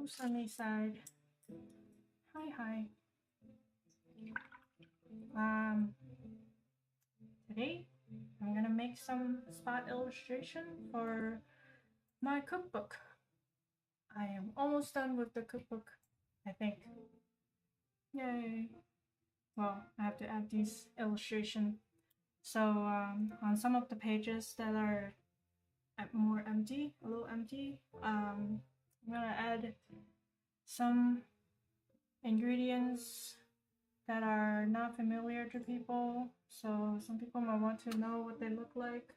Hello, sunny side. Hi. Today I'm gonna make some spot illustration for my cookbook. I am almost done with the cookbook, I think. Yay! Well, I have to add these illustration. So on some of the pages that are more empty, a little empty, I'm gonna add some ingredients that are not familiar to people, so some people might want to know what they look like.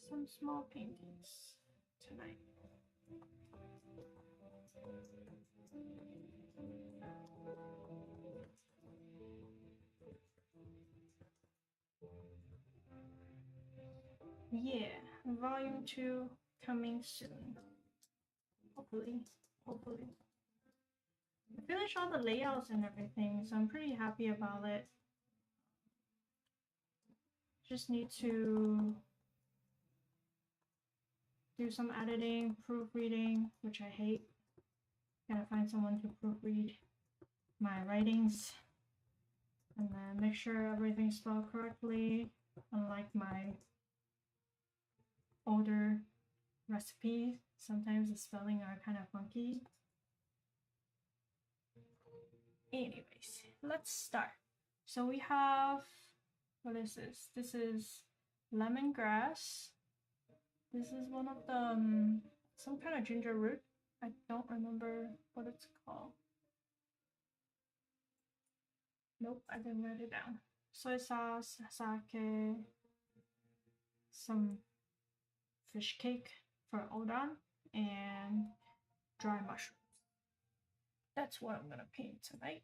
Some small paintings tonight. Yeah, volume 2 coming soon. Hopefully. I finished all the layouts and everything, so I'm pretty happy about it. Just need to do some editing, proofreading, which I hate. Gotta find someone to proofread my writings. And then make sure everything's spelled correctly, unlike my older recipes. Sometimes the spelling are kind of funky. Anyways, let's start. So we have, what is this? This is lemongrass. This is one of the, some kind of ginger root. I don't remember what it's called. Nope, I didn't write it down. Soy sauce, sake, some fish cake for udon, and dry mushrooms. That's what I'm gonna paint tonight.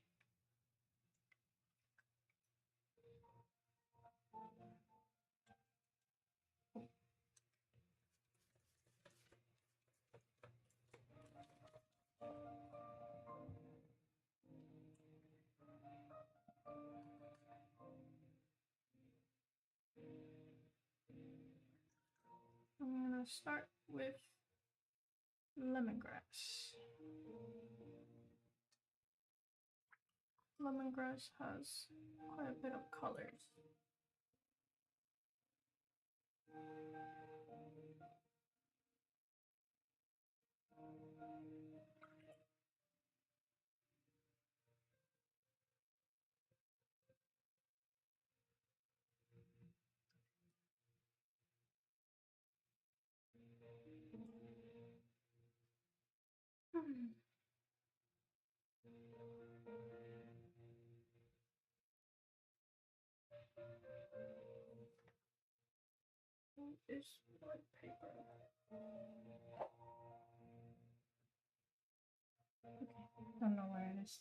I'm gonna start with lemongrass. Lemongrass has quite a bit of colors. Is white paper. Okay, don't know where it is.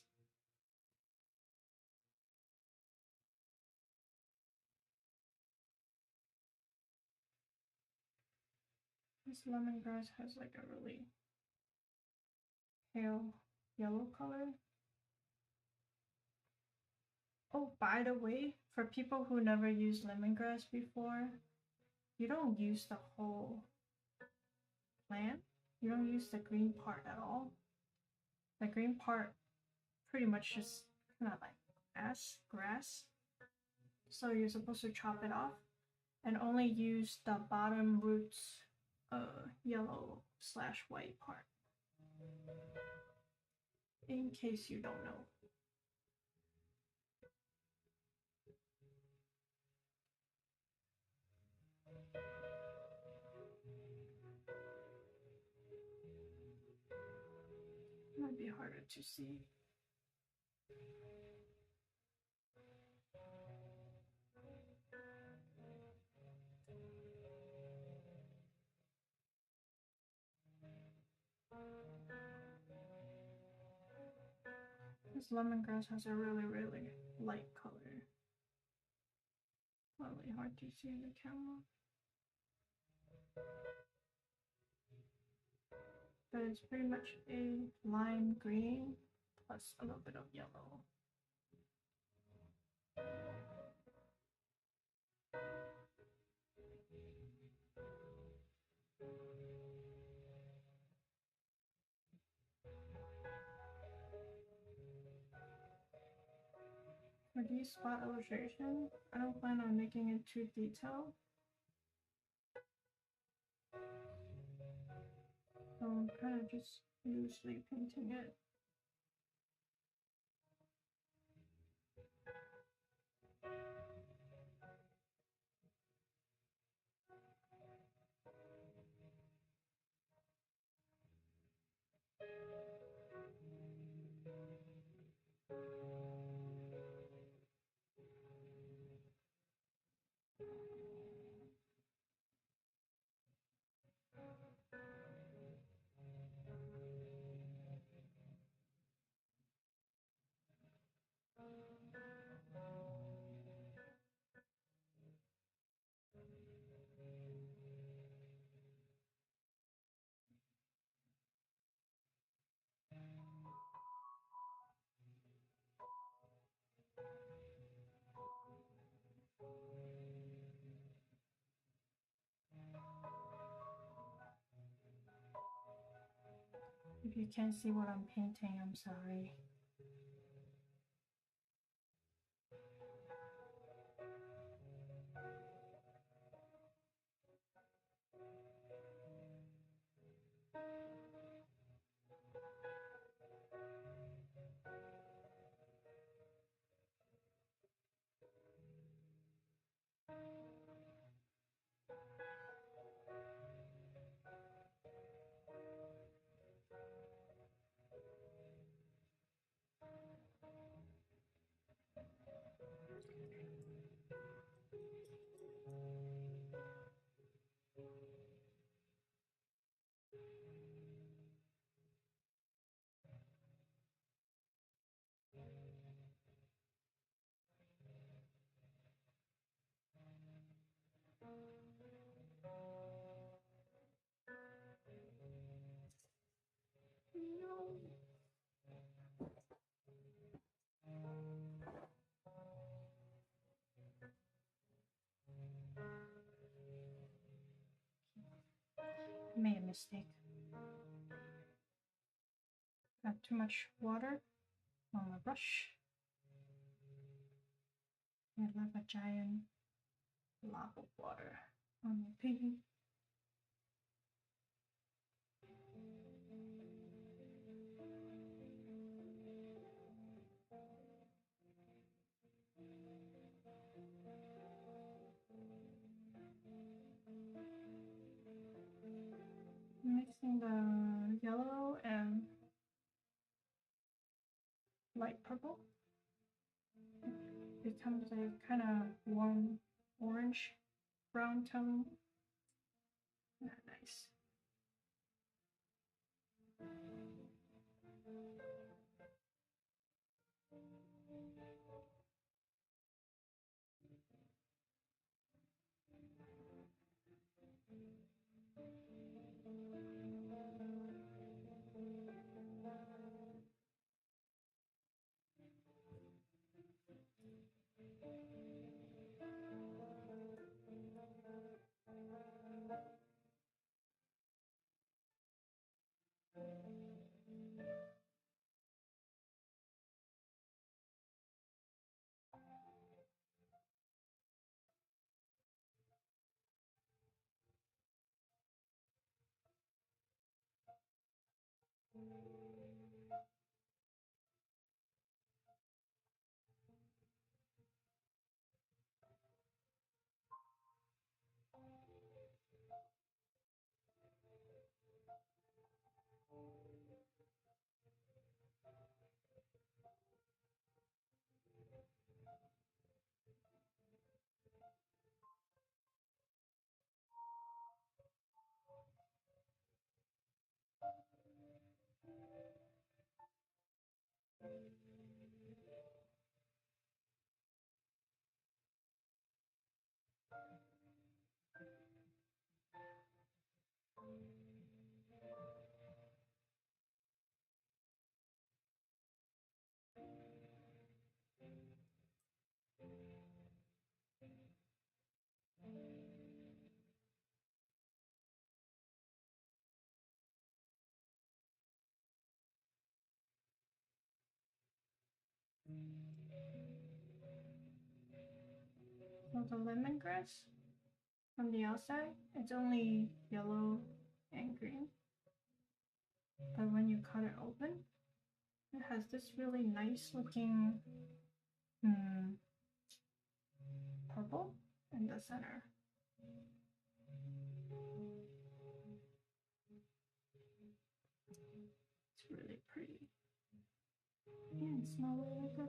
This lemongrass has like a really pale yellow color. Oh, by the way, for people who never used lemongrass before, you don't use the whole plant. You don't use the green part at all. The green part pretty much just kind of like grass. So you're supposed to chop it off and only use the bottom roots yellow/white part. In case you don't know. Might be harder to see. This lemongrass has a really light color. Probably hard to see in the camera. But it's pretty much a lime green plus a little bit of yellow. For these spot illustrations, I don't plan on making it too detailed. So I'm kind of just loosely painting it. If you can't see what I'm painting, I'm sorry. I made a mistake. Got too much water on my brush. I love a giant blob of water on my painting. Mixing the yellow and light purple. It becomes a kind of warm orange brown tone. Nice. of the lemongrass from the outside. It's only yellow and green. But when you cut it open, it has this really nice looking purple in the center. It's really pretty. And it smells really good.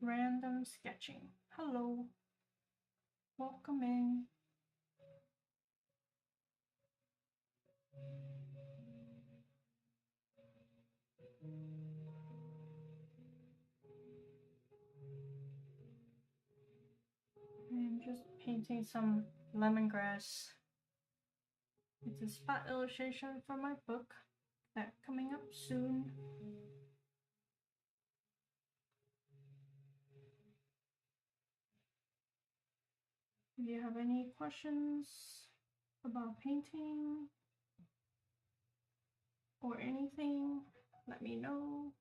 Random sketching. Hello. Welcome in. I'm just painting some lemongrass. It's a spot illustration for my book that's coming up soon. If you have any questions about painting or anything, let me know.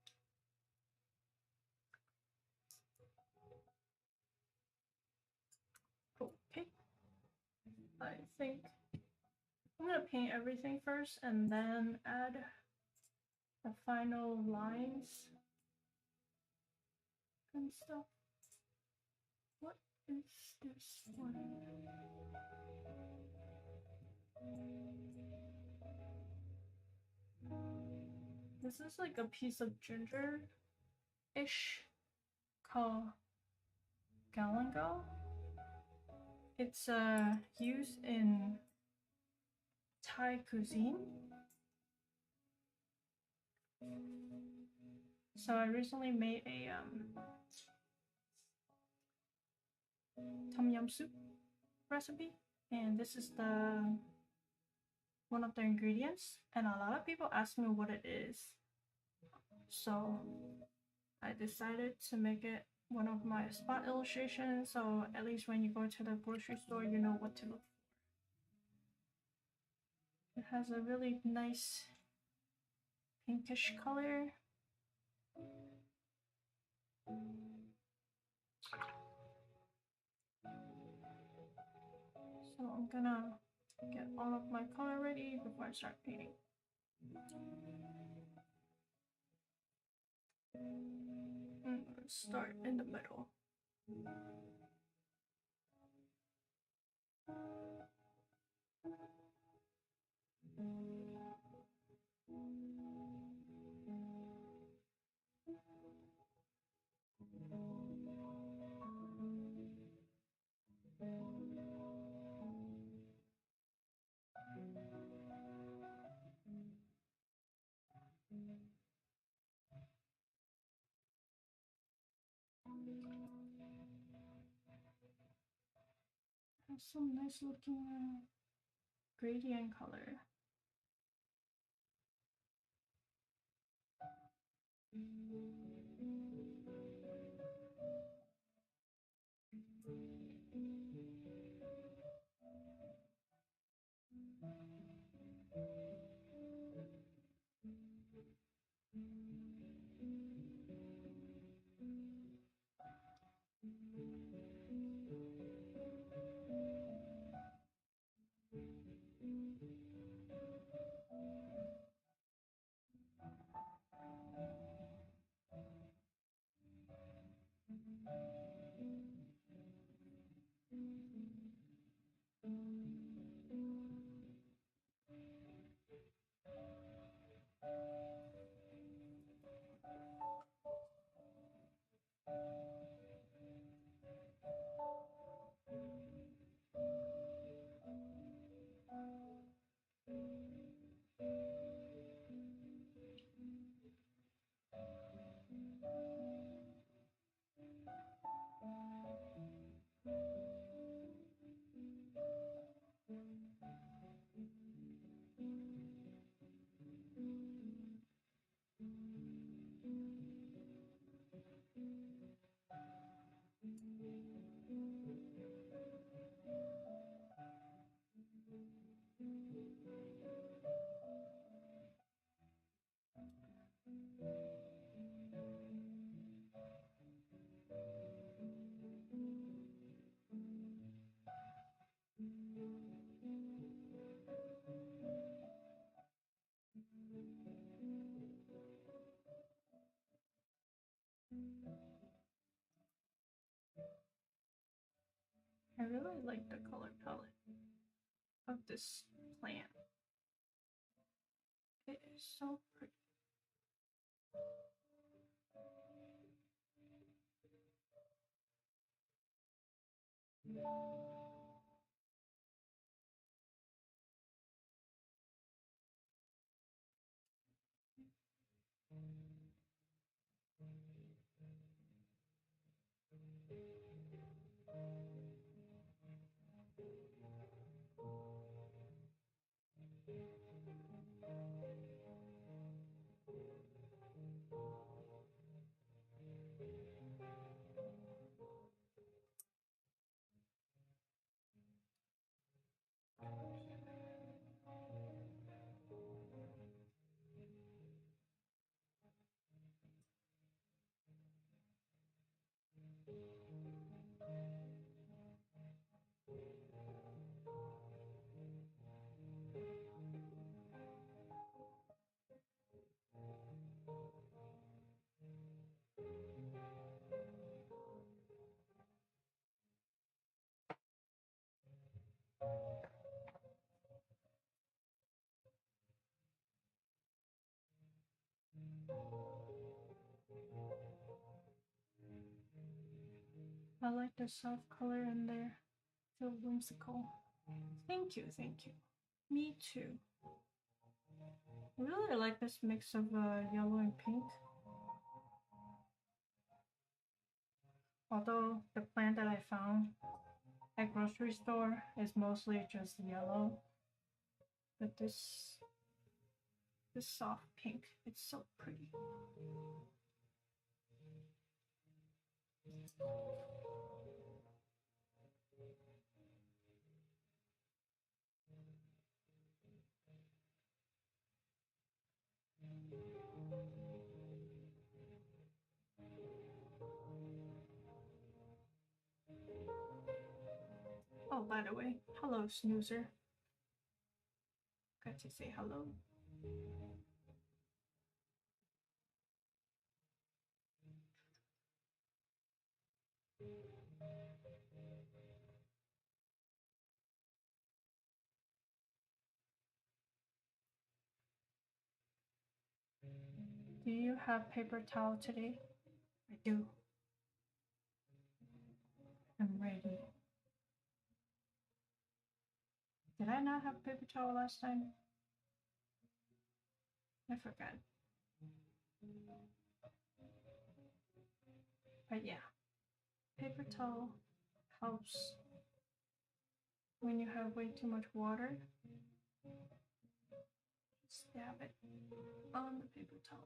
Okay. I think I'm gonna paint everything first and then add the final lines and stuff. What is this one? This is like a piece of ginger-ish called galangal. It's used in Thai cuisine. So I recently made a tom yum soup recipe, and this is the one of the ingredients, and a lot of people ask me what it is, so I decided to make it one of my spot illustrations, so at least when you go to the grocery store you know what to look for. It has a really nice pinkish color. So I'm gonna get all of my color ready before I start painting. I'm gonna start in the middle. Have some nice looking gradient color. really like the color palette of this plant. It is so pretty. I like the soft color in there. Feel whimsical. Thank you, thank you. Me too. I really like this mix of yellow and pink. Although the plant that I found at grocery store is mostly just yellow, but this soft pink, it's so pretty. Oh, by the way, hello, snoozer. Got to say hello. Do you have paper towel today? I do. I'm ready. Did I not have paper towel last time? I forgot. But yeah, paper towel helps when you have way too much water. Stab it on the paper towel.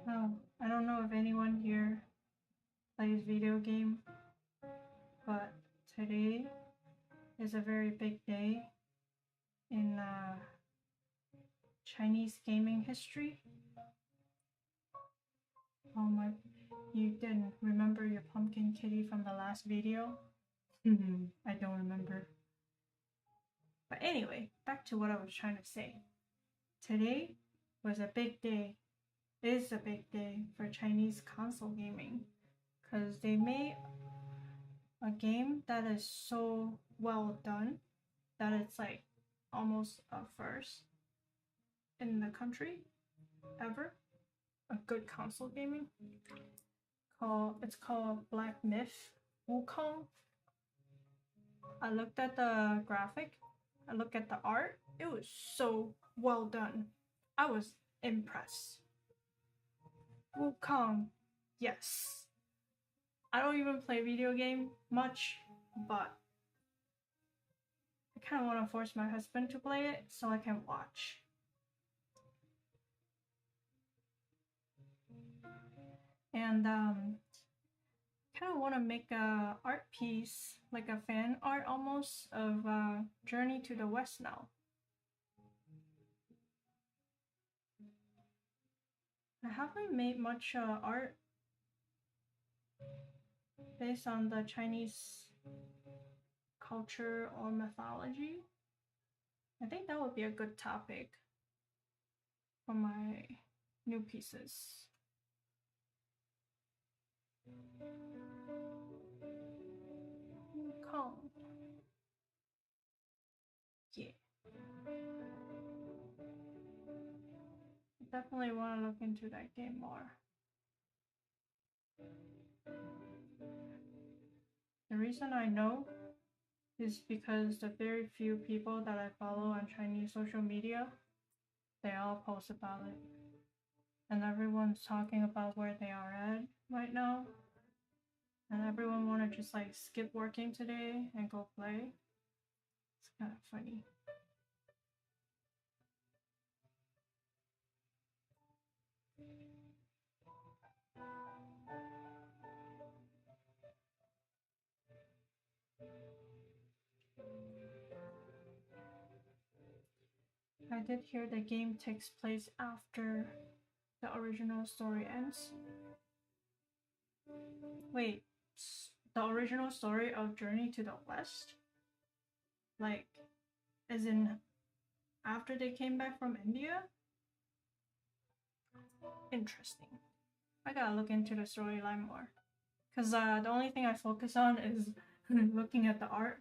Oh, I don't know if anyone here plays video game, but today is a very big day in Chinese gaming history. Oh my, you didn't remember your pumpkin kitty from the last video? I don't remember. But anyway, back to what I was trying to say. Today was a big day, is a big day for Chinese console gaming, because they made a game that is so well done that it's like almost a first in the country ever. A good console gaming. It's called Black Myth Wukong. I looked at the graphic, I looked at the art, it was so well done. I was impressed. Wukong, yes. I don't even play video game much, but I kind of want to force my husband to play it so I can watch. And kind of want to make a art piece, like a fan art almost, of Journey to the West now. I haven't made much art based on the Chinese culture or mythology. I think that would be a good topic for my new pieces. Kong. Yeah. Definitely want to look into that game more. The reason I know is because the very few people that I follow on Chinese social media, they all post about it. And everyone's talking about where they are at right now. And everyone want to just like skip working today and go play. It's kind of funny. I did hear the game takes place after the original story ends. Wait, the original story of Journey to the West? Like, as in after they came back from India? Interesting. I gotta look into the storyline more. Because the only thing I focus on is looking at the art.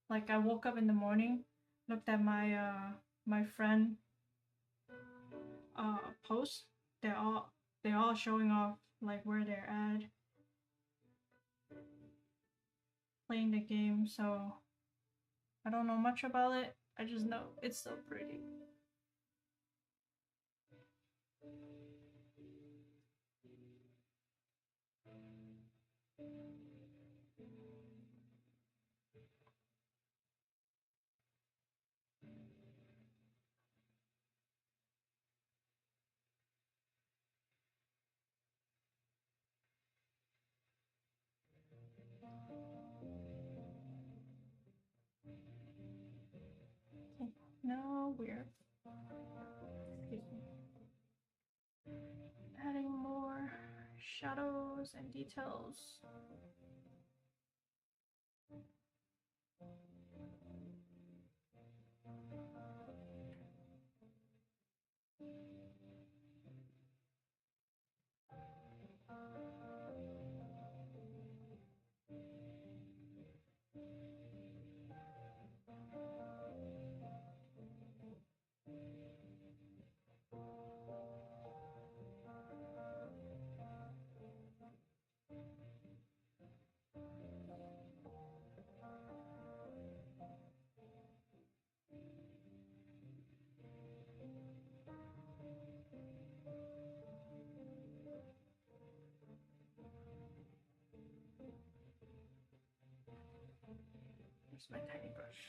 Like, I woke up in the morning, looked at my friend posts. They're all showing off like where they're at, playing the game. So I don't know much about it. I just know it's so pretty. Okay. No, we're adding more shadows and details. Here's my tiny brush.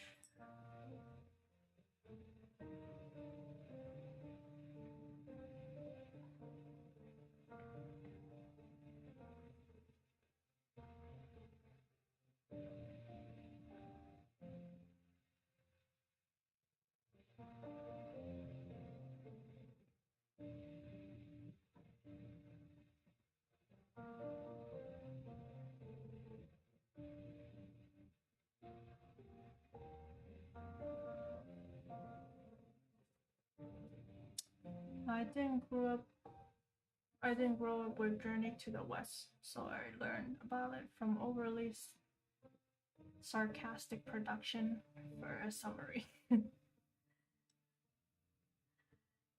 I didn't grow up with Journey to the West, so I learned about it from overly sarcastic production for a summary.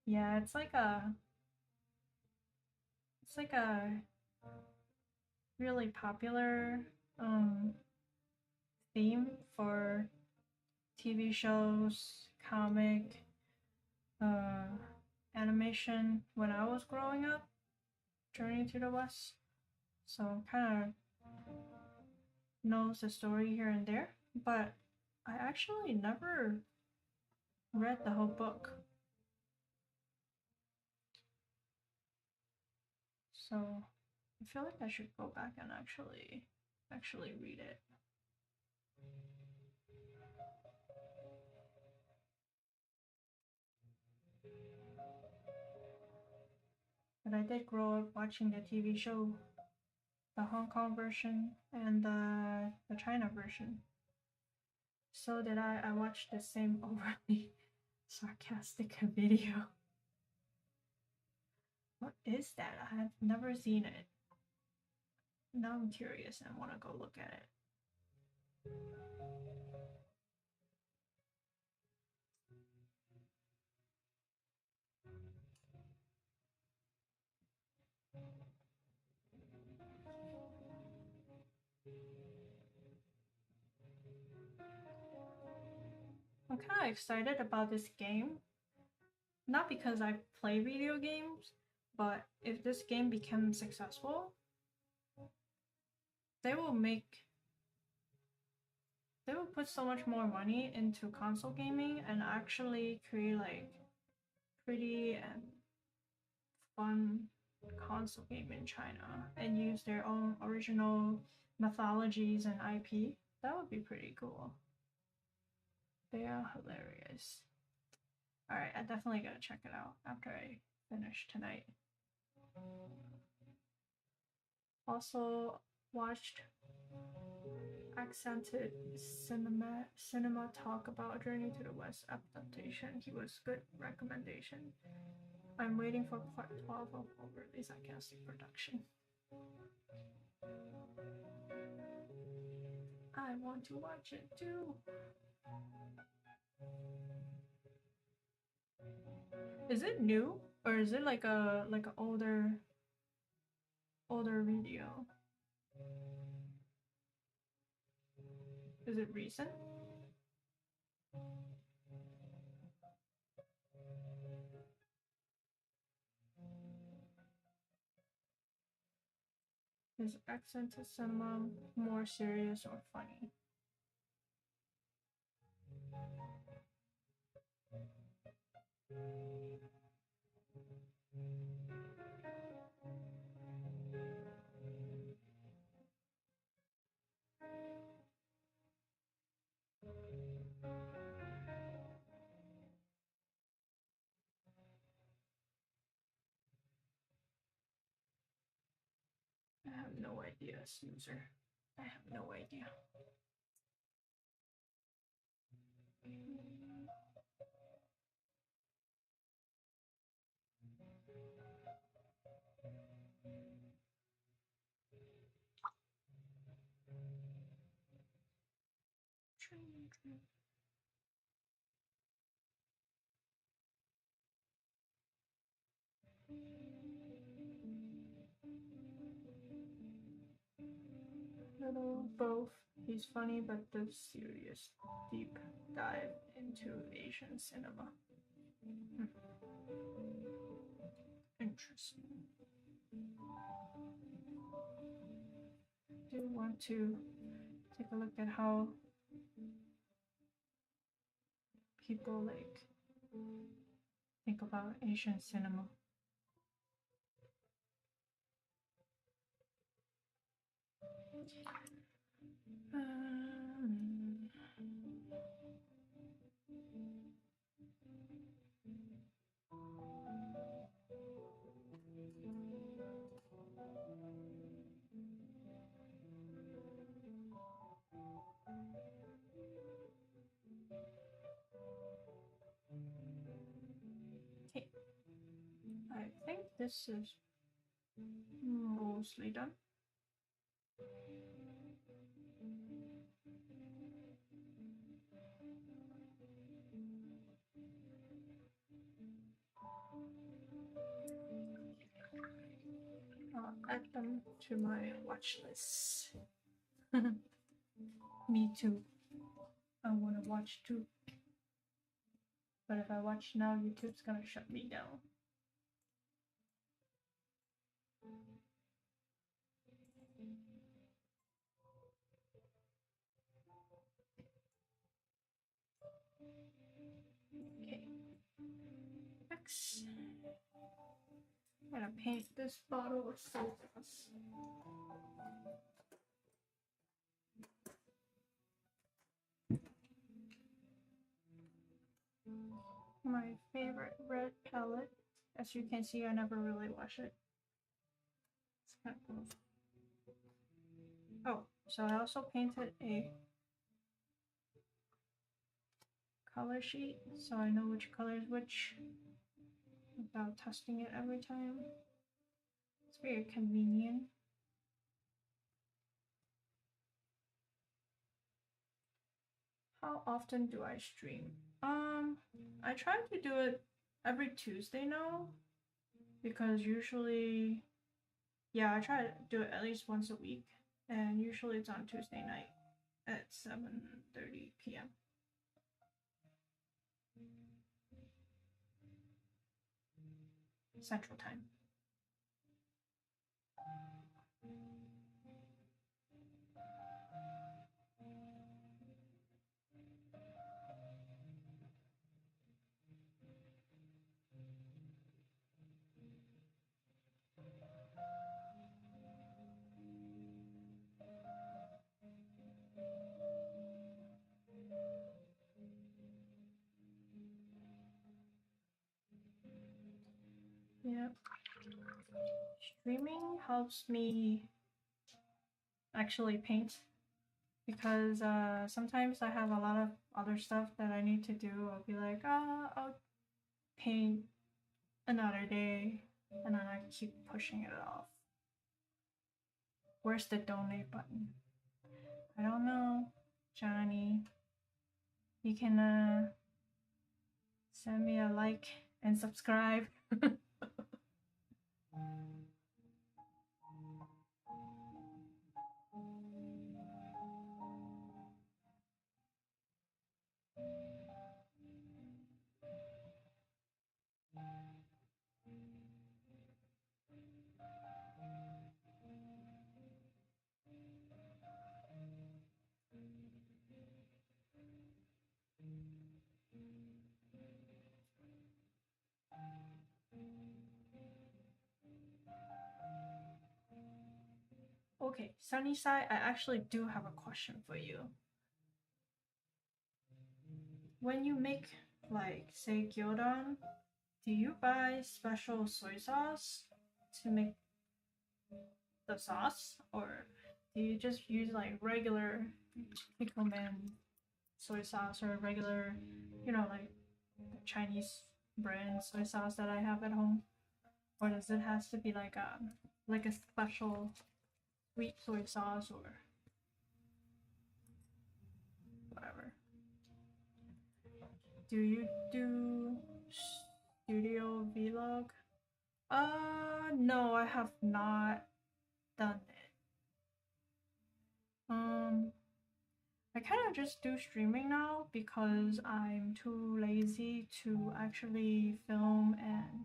Yeah, it's like a really popular theme for TV shows, comic, uh, animation when I was growing up, Journey to the West. So kind of knows the story here and there, but I actually never read the whole book. So I feel like I should go back and actually read it. But I did grow up watching the TV show, the Hong Kong version and the China version. So did I. I watched the same overly sarcastic video. What is that? I have never seen it. Now I'm curious and want to go look at it. I'm kind of excited about this game. Not because I play video games, but if this game becomes successful, they will put so much more money into console gaming and actually create like pretty and fun console game in China and use their own original mythologies and IP. That would be pretty cool. They are hilarious. Alright, I definitely gotta check it out after I finish tonight. Also watched Accented Cinema talk about Journey to the West adaptation. He was good recommendation. I'm waiting for part 12 of overly sarcastic production. I want to watch it too. Is it new or is it like an older video? Is it recent? Is Accented Cinema more serious or funny? I have no idea, snoozer. I have no idea. Little both. He's funny, but the serious deep dive into Asian cinema. Interesting. Do you want to take a look at how people like think about Asian cinema? Okay, I think this is mostly done. I'll add them to my watch list. Me too. I want to watch too. But if I watch now, YouTube's gonna shut me down. Okay. Next, I'm gonna paint this bottle with soap sauce. My favorite red palette As you can see, I never really wash it. It's kind of cool. Oh, so I also painted a color sheet so I know which color is which without testing it every time. It's very convenient. How often do I stream? I try to do it every Tuesday now because usually, yeah, I try to do it at least once a week, and usually it's on Tuesday night at 7:30 p.m. Central Time. Yeah. Streaming helps me actually paint because sometimes I have a lot of other stuff that I need to do. I'll be like, I'll paint another day, and then I keep pushing it off. Where's the donate button? I don't know, Johnny. You can send me a like and subscribe. Okay, Sunnyside, I actually do have a question for you. When you make, like, say, gyudon, do you buy special soy sauce to make the sauce, or do you just use like regular Kikkoman soy sauce or regular, like the Chinese brand soy sauce that I have at home, or does it has to be like a special sweet soy sauce or whatever? Do you do studio vlog? No, I have not done it. I kind of just do streaming now because I'm too lazy to actually film and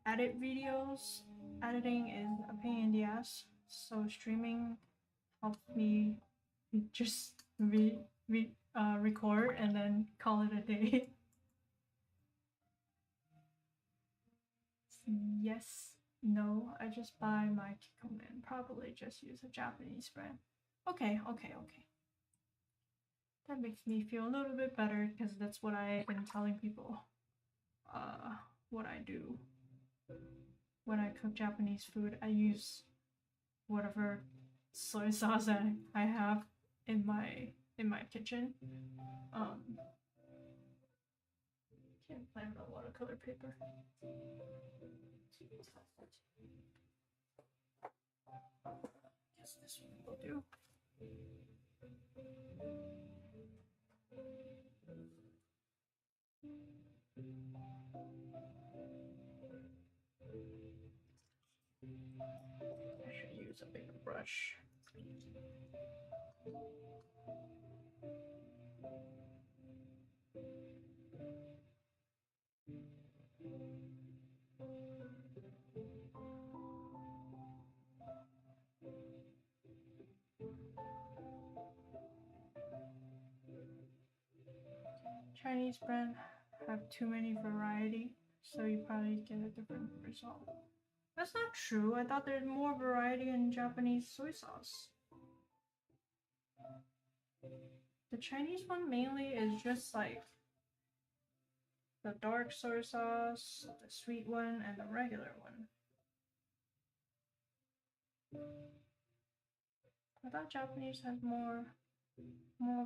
edit videos. Editing is a pain in the ass, so streaming helps me just record and then call it a day. Yes, no, I just buy my Kikkoman. Probably just use a Japanese brand. Okay. That makes me feel a little bit better because that's what I've been telling people. What I do when I cook Japanese food, I use whatever soy sauce I have in my kitchen. Can't play with a watercolor paper. Guess this one will do. I should use a bigger brush. Chinese brand have too many variety, so you probably get a different result. That's not true. I thought there's more variety in Japanese soy sauce. The Chinese one mainly is just like the dark soy sauce, the sweet one, and the regular one. I thought Japanese had more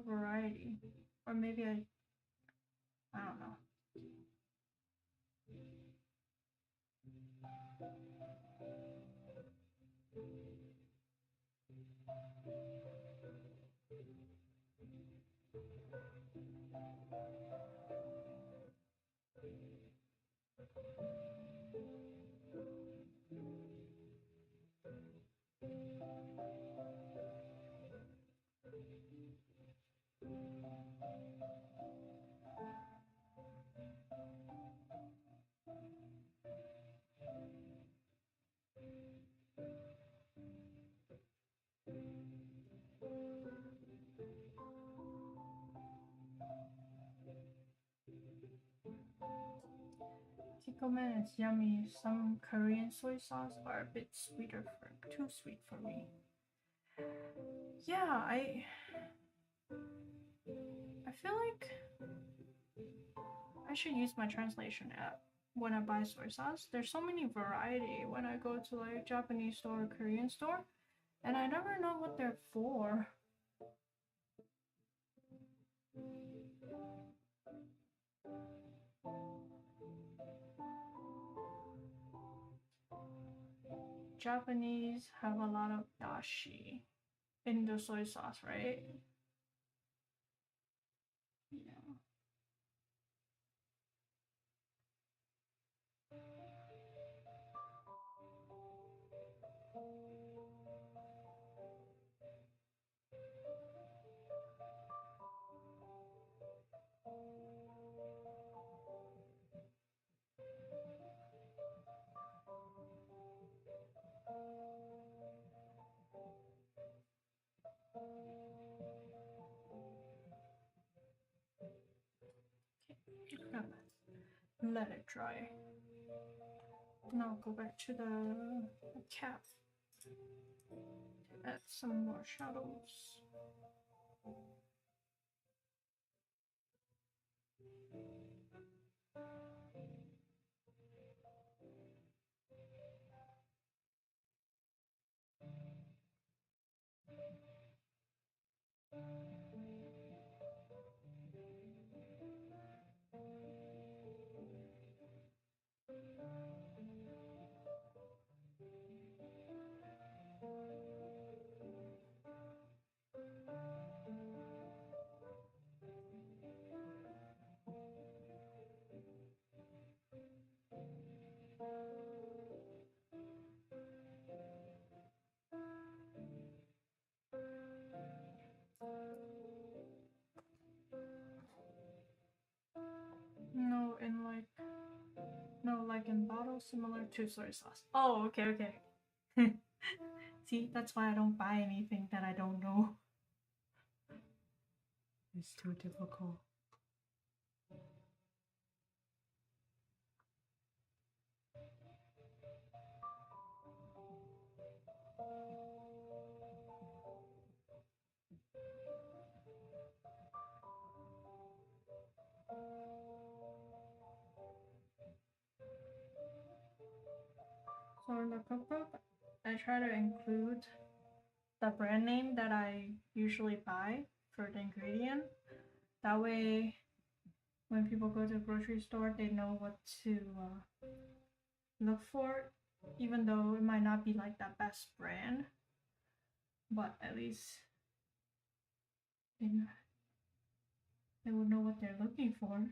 variety, or maybe I don't know. Kikkoman is yummy. Some Korean soy sauce are a bit too sweet for me. Yeah, I feel like I should use my translation app when I buy soy sauce. There's so many variety when I go to like Japanese store or Korean store, and I never know what they're for. Japanese have a lot of dashi in the soy sauce, right? Yeah. Let it dry. Now go back to the cap. Add some more shadows. No, like in bottles similar to soy sauce. Oh, okay. See, that's why I don't buy anything that I don't know. It's too difficult. So in the cookbook, I try to include the brand name that I usually buy for the ingredient. That way, when people go to the grocery store, they know what to look for, even though it might not be like the best brand, but at least they will know what they're looking for.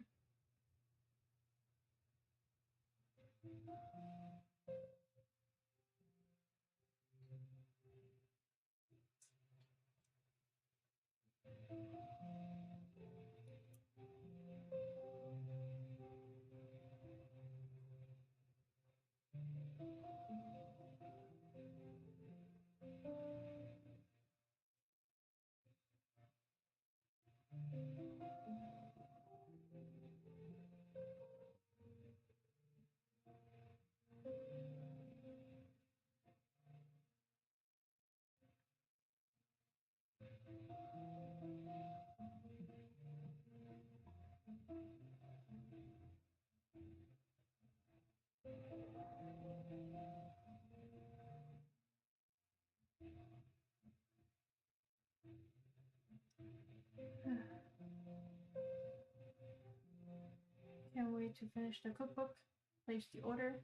Can't wait to finish the cookbook, place the order,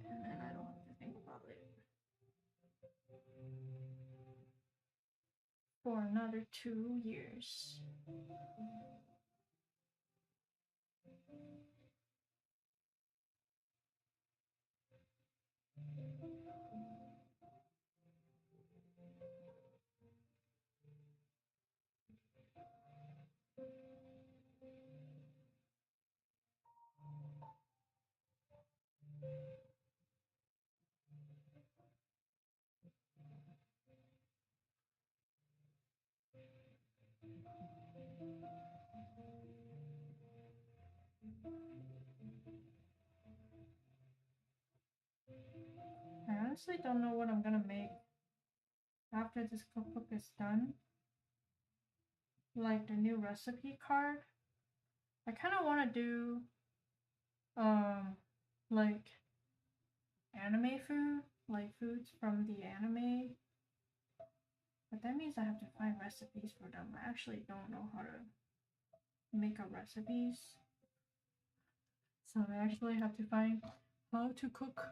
and then I don't have to think about it for another 2 years. I honestly don't know what I'm gonna make after this cookbook is done. Like the new recipe card. I kind of want to do like anime food, like foods from the anime. But that means I have to find recipes for them. I actually don't know how to make up recipes. So I actually have to find how to cook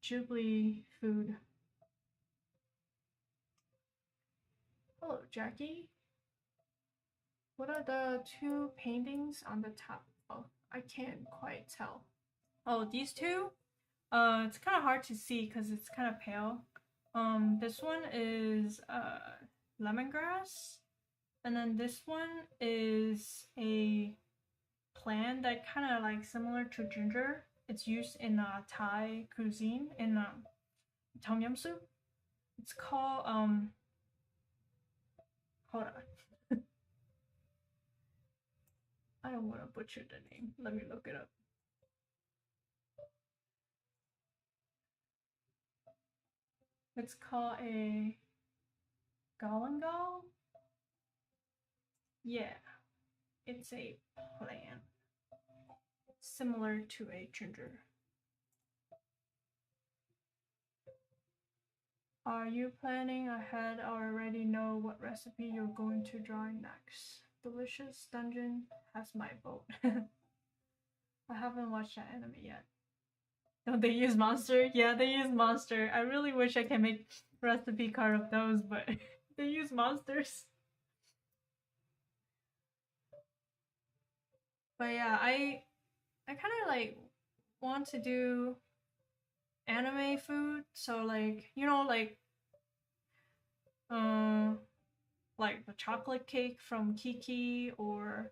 Ghibli food. Hello, Jackie. What are the two paintings on the top? Oh, I can't quite tell. Oh, these two? It's kind of hard to see because it's kind of pale. This one is lemongrass, and then this one is a plant that kind of like similar to ginger. It's used in Thai cuisine in tom yum soup. It's called hold on. I don't want to butcher the name. Let me look it up. It's called a galangal. Yeah, it's a plant similar to a ginger. Are you planning ahead or already know what recipe you're going to try next? Delicious Dungeon has my vote. I haven't watched that anime yet. Don't they use monster? Yeah, they use monster. I really wish I can make recipe card of those, but they use monsters. But yeah, I kind of like want to do anime food, so like like the chocolate cake from Kiki or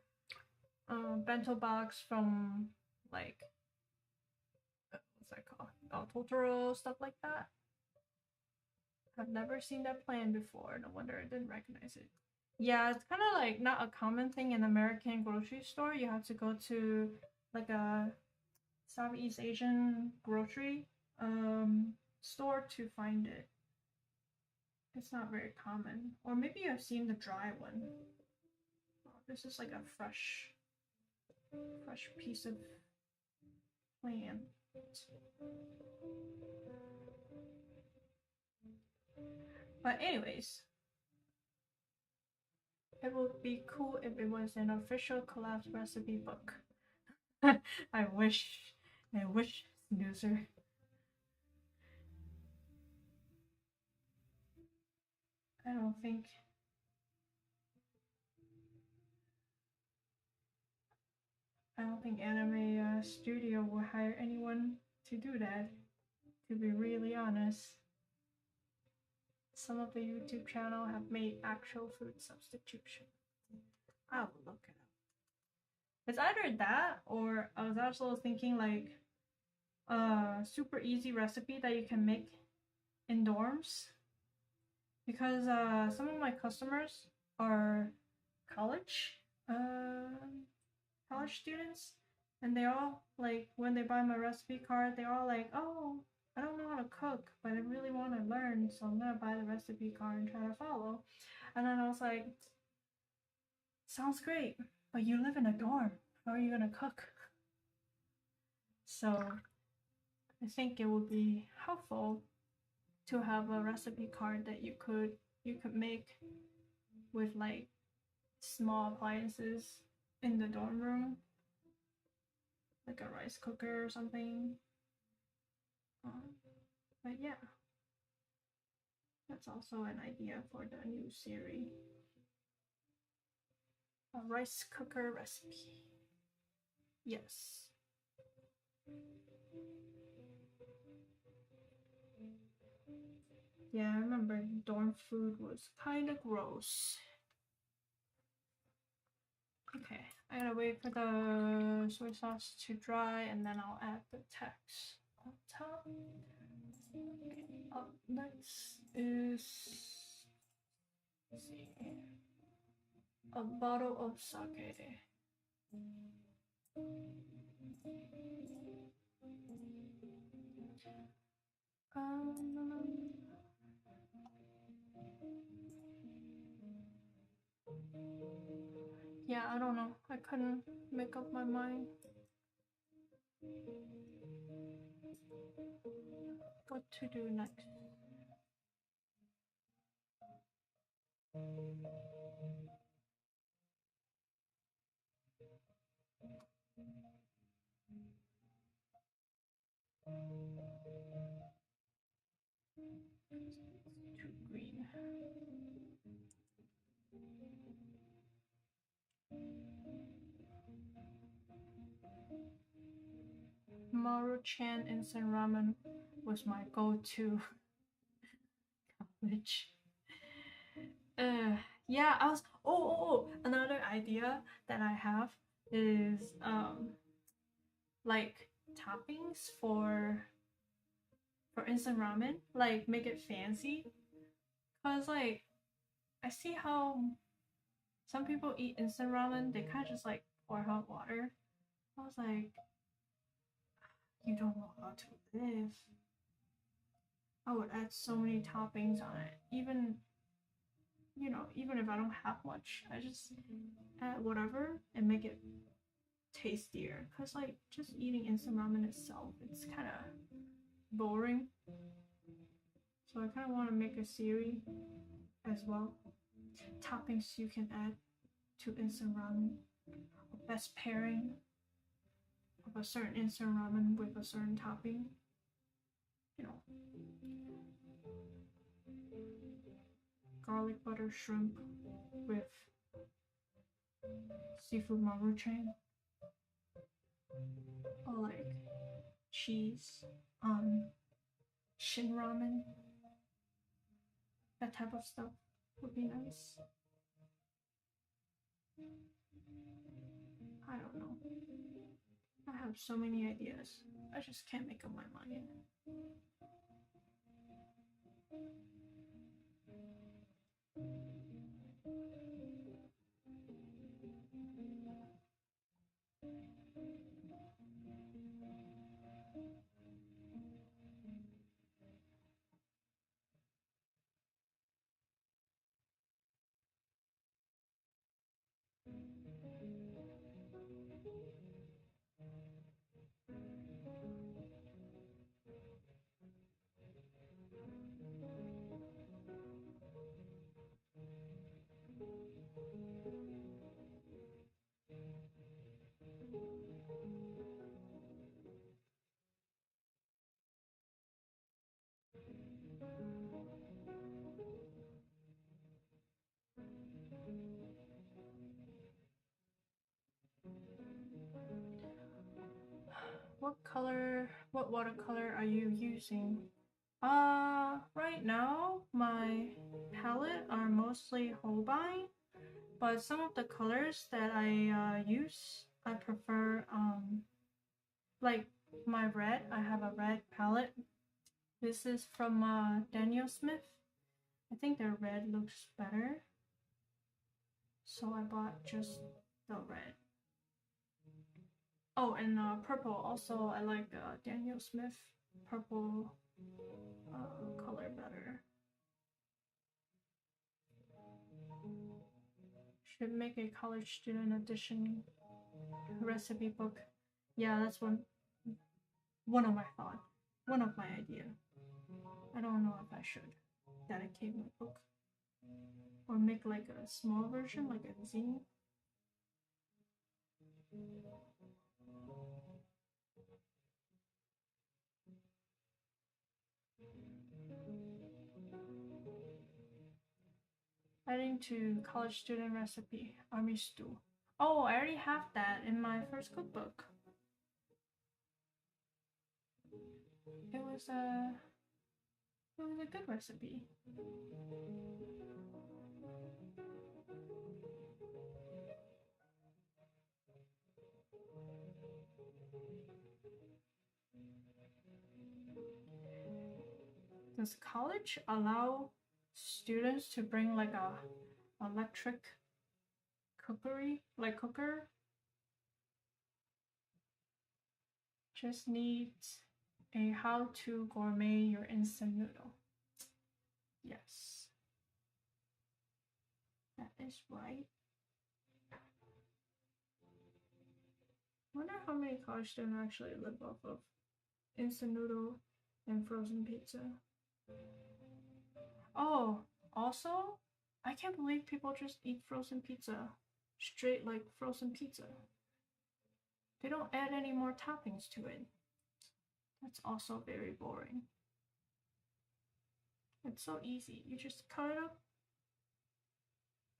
bento box from like what's that called? Oh, Totoro, stuff like that. I've never seen that plan before. No wonder I didn't recognize it. Yeah, it's kind of like not a common thing in American grocery store. You have to go to like a Southeast Asian grocery store to find it. It's not very common. Or maybe I've seen the dry one. Oh, this is like a fresh piece of plant. But anyways, it would be cool if it was an official collab recipe book. I wish, snoozer. I don't think anime studio will hire anyone to do that. To be really honest, some of the YouTube channel have made actual food substitution. I will look it up. It's either that or I was also thinking like a super easy recipe that you can make in dorms, because some of my customers are college college students, and they all like when they buy my recipe card, they all like, oh, I don't know how to cook, but I really want to learn, so I'm gonna buy the recipe card and try to follow. And then I was like, sounds great, but you live in a dorm. How are you gonna cook? So I think it would be helpful to have a recipe card that you could you could make with like small appliances in the dorm room, like a rice cooker or something. But yeah, that's also an idea for the new series. A rice cooker recipe. Yes. Yeah, I remember dorm food was kind of gross. Okay, I gotta wait for the soy sauce to dry and then I'll add the text on top. Okay, up next is, let's see, a bottle of sake. Yeah, I don't know. I couldn't make up my mind what to do next. Too green. Maruchan instant ramen was my go-to college. Yeah, I was. Oh, another idea that I have is like toppings for instant ramen, like make it fancy. Cause like I see how some people eat instant ramen, they kind of just like pour hot water. I was like, you don't know how to live. I would add so many toppings on it. Even even if I don't have much, I just add whatever and make it tastier. Cause like just eating instant ramen itself, it's kind of boring. So I kind of want to make a series as well. Toppings you can add to instant ramen. Best pairing of a certain instant ramen with a certain topping. You know, garlic butter shrimp with seafood maruchan, or like cheese on shin ramen. That type of stuff would be nice. I don't know. I have so many ideas. I just can't make up my mind. What watercolor are you using? Right now my palette are mostly Holbein, but some of the colors that I use, I prefer like my red. I have a red palette. This is from Daniel Smith. I think the red looks better, so I bought just the red. Oh, and purple. Also, I like Daniel Smith purple color better. Should make a college student edition recipe book. Yeah, that's one of my thoughts. One of my idea. I don't know if I should dedicate my book or make like a small version, like a zine. Adding to college student recipe, army stew. Oh, I already have that in my first cookbook. It was a good recipe. Does college allow students to bring like a electric cooker? Just needs a how to gourmet your instant noodle. Yes, that is right. Wonder how many college students actually live off of instant noodle and frozen pizza. Oh, also, I can't believe people just eat frozen pizza straight like frozen pizza. They don't add any more toppings to it. That's also very boring. It's so easy. You just cut it up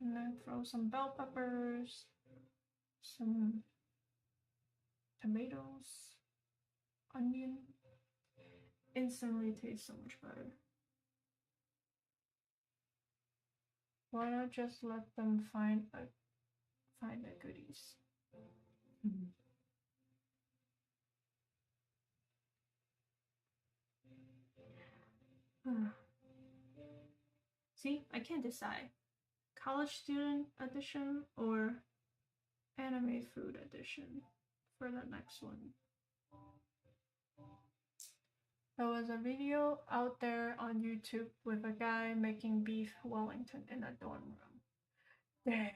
and then throw some bell peppers, some tomatoes, onion. Instantly tastes so much better. Why not just let them find the goodies? See, I can't decide. College student edition or anime food edition for the next one. There was a video out there on YouTube with a guy making beef Wellington in a dorm room. Dang.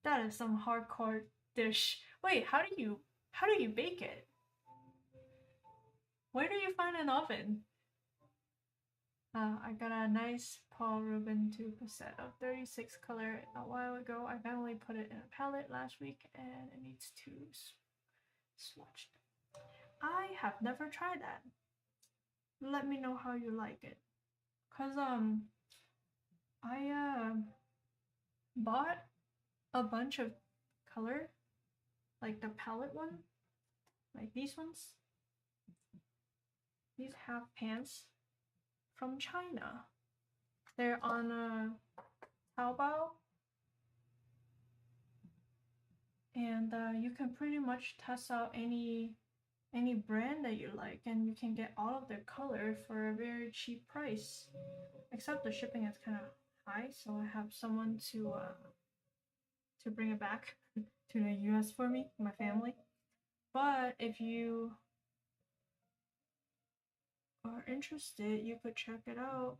That is some hardcore dish. Wait, how do you bake it? Where do you find an oven? I got a nice Paul Rubin 2 set of 36 color a while ago. I finally put it in a palette last week and it needs to swatch. I have never tried that. Let me know how you like it. Cause I bought a bunch of color, like the palette one, like these ones. These half pants from China. They're on Taobao, and you can pretty much test out any brand that you like, and you can get all of their color for a very cheap price. Except the shipping is kind of high, so I have someone to bring it back to the US for me, my family. But if you are interested, you could check it out.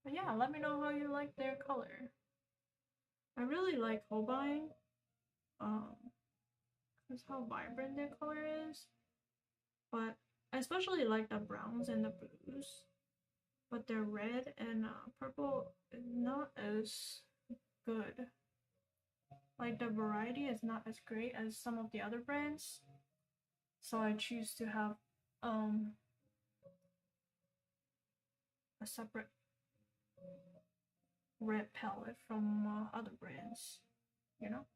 But yeah, let me know how you like their color. I really like Holbein, because how vibrant their color is. But I especially like the browns and the blues. But their red and purple is not as good. Like the variety is not as great as some of the other brands. So I choose to have a separate red palette from other brands, you know?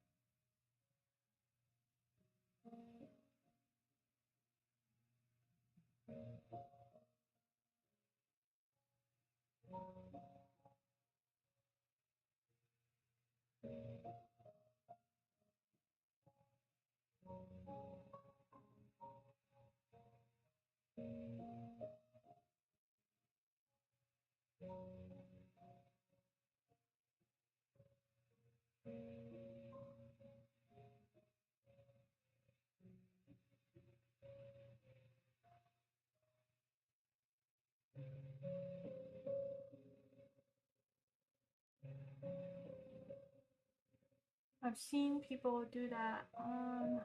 I've seen people do that on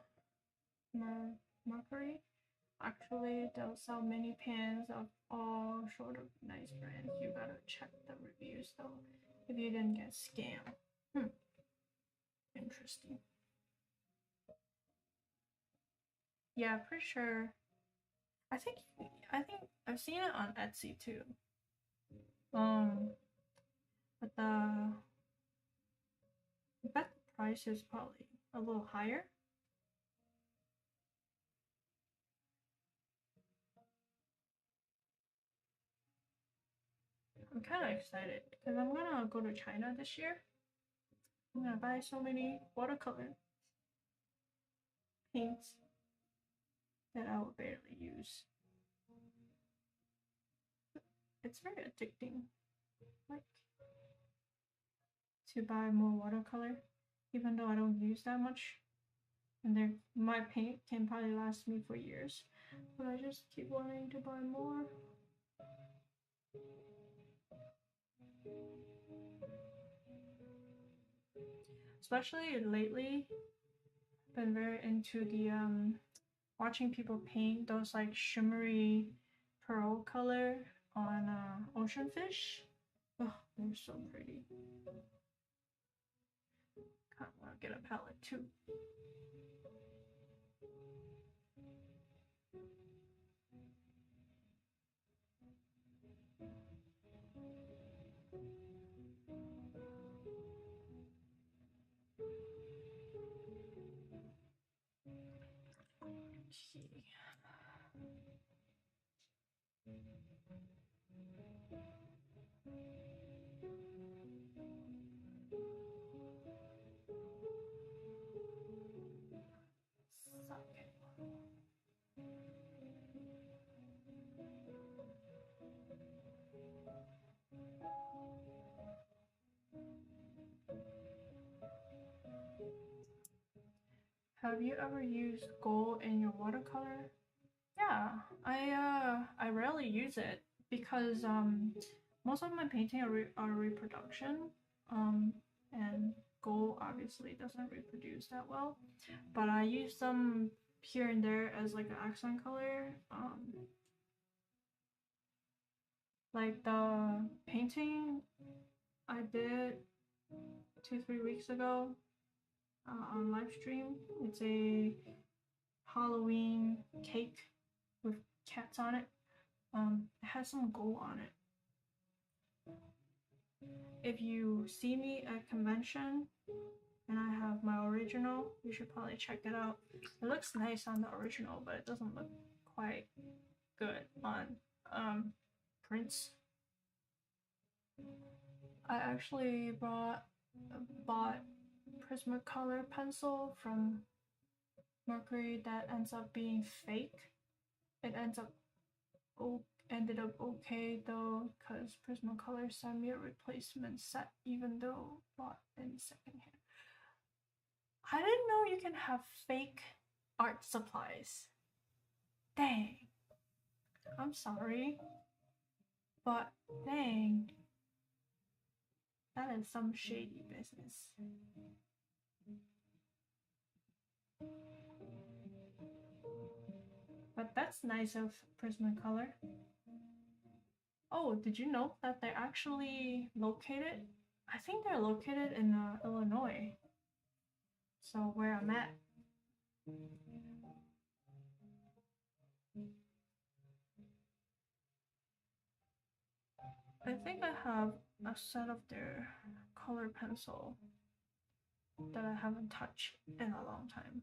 Mercury, Actually, they'll sell mini pans of all sort of nice brands. You gotta check the reviews though, if you didn't get scammed. Interesting. Yeah, pretty sure. I think I've seen it on Etsy too. But I bet the price is probably a little higher. I'm kind of excited because I'm gonna go to China this year. I'm gonna buy so many watercolor paints that I will barely use. It's very addicting, like, to buy more watercolor, even though I don't use that much. And my paint can probably last me for years, but I just keep wanting to buy more. Especially lately, I've been very into the watching people paint those like shimmery pearl color on ocean fish. Oh, they're so pretty. Kind of want to get a palette too. Have you ever used gold in your watercolor? Yeah, I rarely use it because most of my painting are reproduction, and gold obviously doesn't reproduce that well, but I use them here and there as like an accent color. Like the painting I did 2-3 weeks ago on live stream. It's a Halloween cake with cats on it. It has some gold on it. If you see me at convention and I have my original, you should probably check it out. It looks nice on the original, but it doesn't look quite good on prints. I actually bought Prismacolor pencil from Mercury that ends up being fake. It ended up okay though, because Prismacolor sent me a replacement set, even though bought in secondhand. I didn't know you can have fake art supplies. Dang. I'm sorry. But dang. That is some shady business. But that's nice of Prismacolor. Oh, did you know that they're actually located? I think they're located in Illinois. So where I'm at. I think I have a set of their color pencil that I haven't touched in a long time.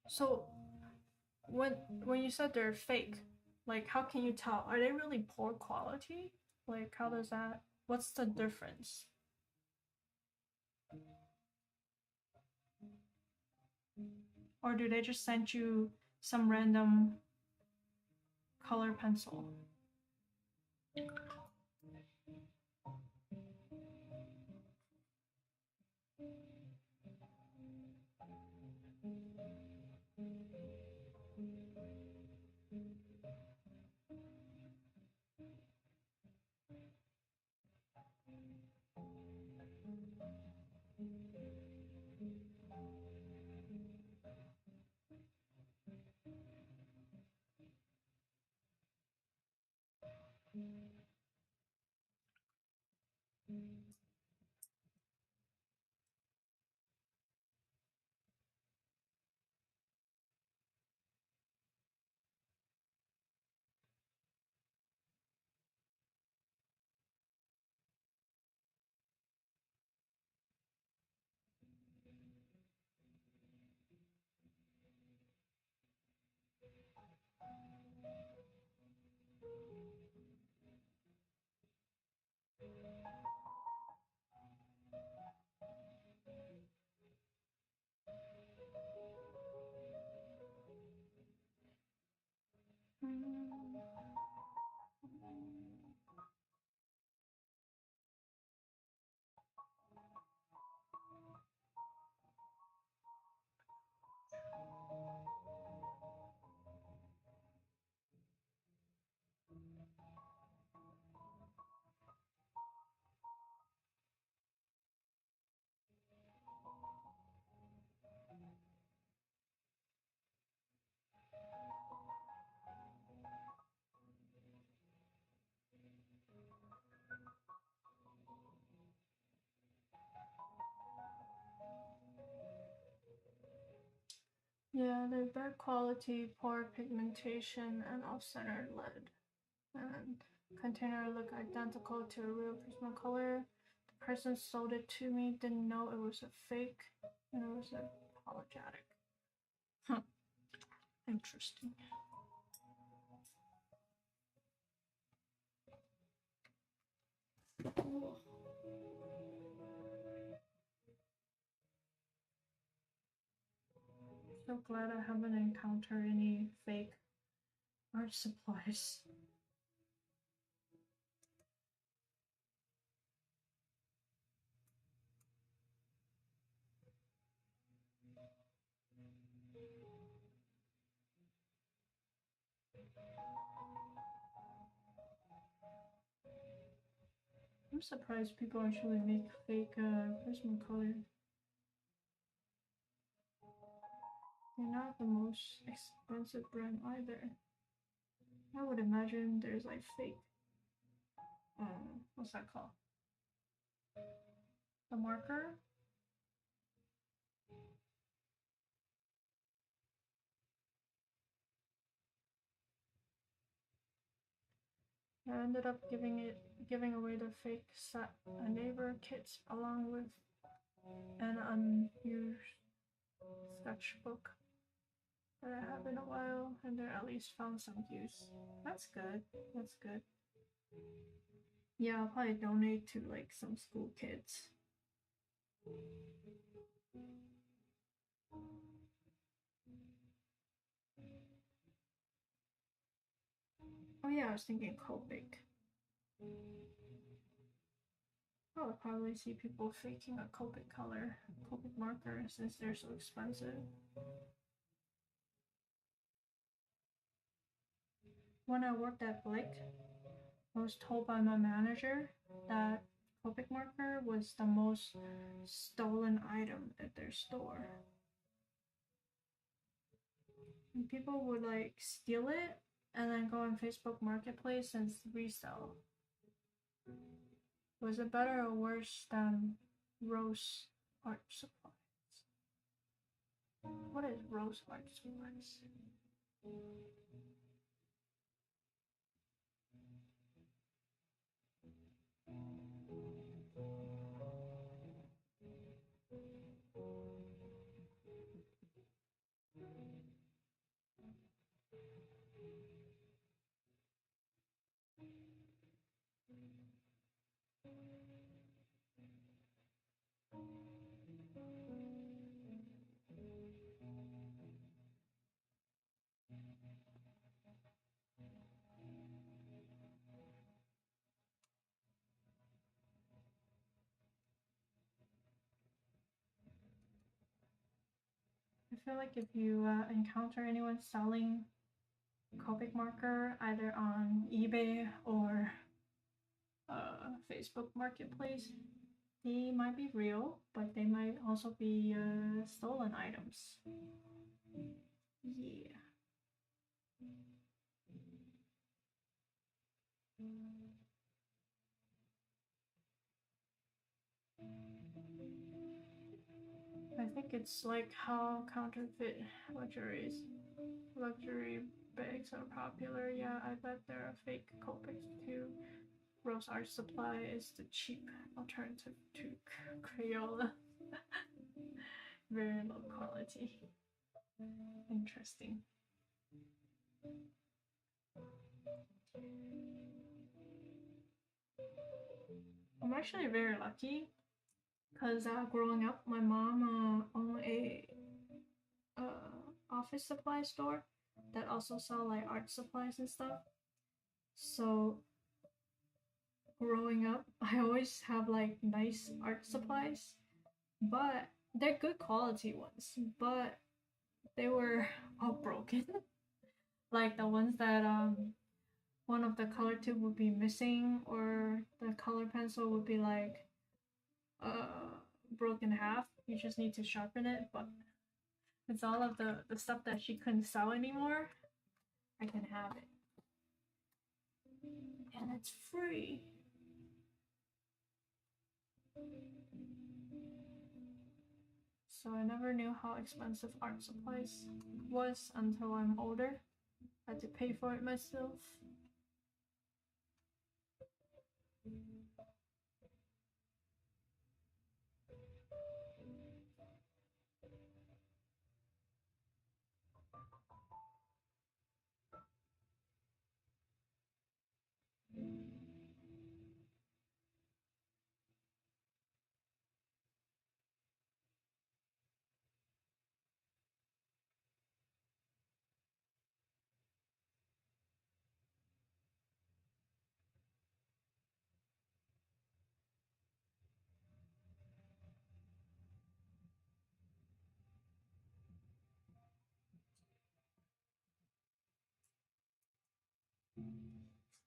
So when you said they're fake, like how can you tell? Are they really poor quality? Like how does that? What's the difference? Or do they just send you some random color pencil? Yeah, they're bad quality, poor pigmentation, and off-center lead. And container look identical to a real Prismacolor. The person sold it to me didn't know it was a fake, and it was apologetic. Huh. Interesting. Cool. So glad I haven't encountered any fake art supplies. I'm surprised people actually make fake Prismacolor. They're not the most expensive brand either. I would imagine there's like fake. What's that called? The marker. I ended up giving away the fake set a neighbor kits along with an unused sketchbook that I have in a while, and they at least found some use. That's good. That's good. Yeah, I'll probably donate to like some school kids. Oh yeah, I was thinking Copic. I would probably see people faking a Copic color, Copic marker, since they're so expensive. When I worked at Blick, I was told by my manager that Copic marker was the most stolen item at their store. And people would like steal it and then go on Facebook Marketplace and resell. Was it better or worse than Rose Art Supplies? What is Rose Art Supplies? I feel like if you encounter anyone selling Copic marker either on eBay or Facebook Marketplace, they might be real, but they might also be stolen items. Yeah. I think it's like how counterfeit luxury bags are popular. Yeah, I bet there are fake Copics too. Rose Art Supply is the cheap alternative to Crayola. Very low quality. Interesting. I'm actually very lucky because growing up, my mom owned a office supply store that also sell like art supplies and stuff. So growing up, I always have like nice art supplies, but they're good quality ones, but they were all broken. Like the ones that one of the color tube would be missing, or the color pencil would be like broken in half. You just need to sharpen it, but it's all of the stuff that she couldn't sell anymore. I can have it. And it's free. so I never knew how expensive art supplies was until I'm older. I had to pay for it myself.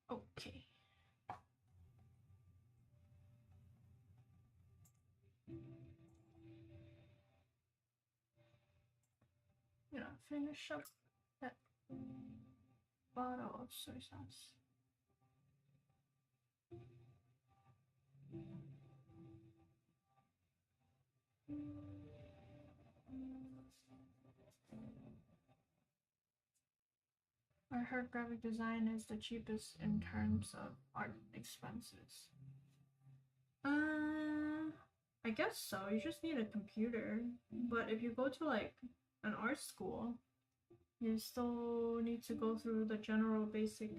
Okay. Gonna finish up that bottle of soy sauce. I heard graphic design is the cheapest in terms of art expenses. I guess so. You just need a computer. But if you go to like an art school, you still need to go through the general basic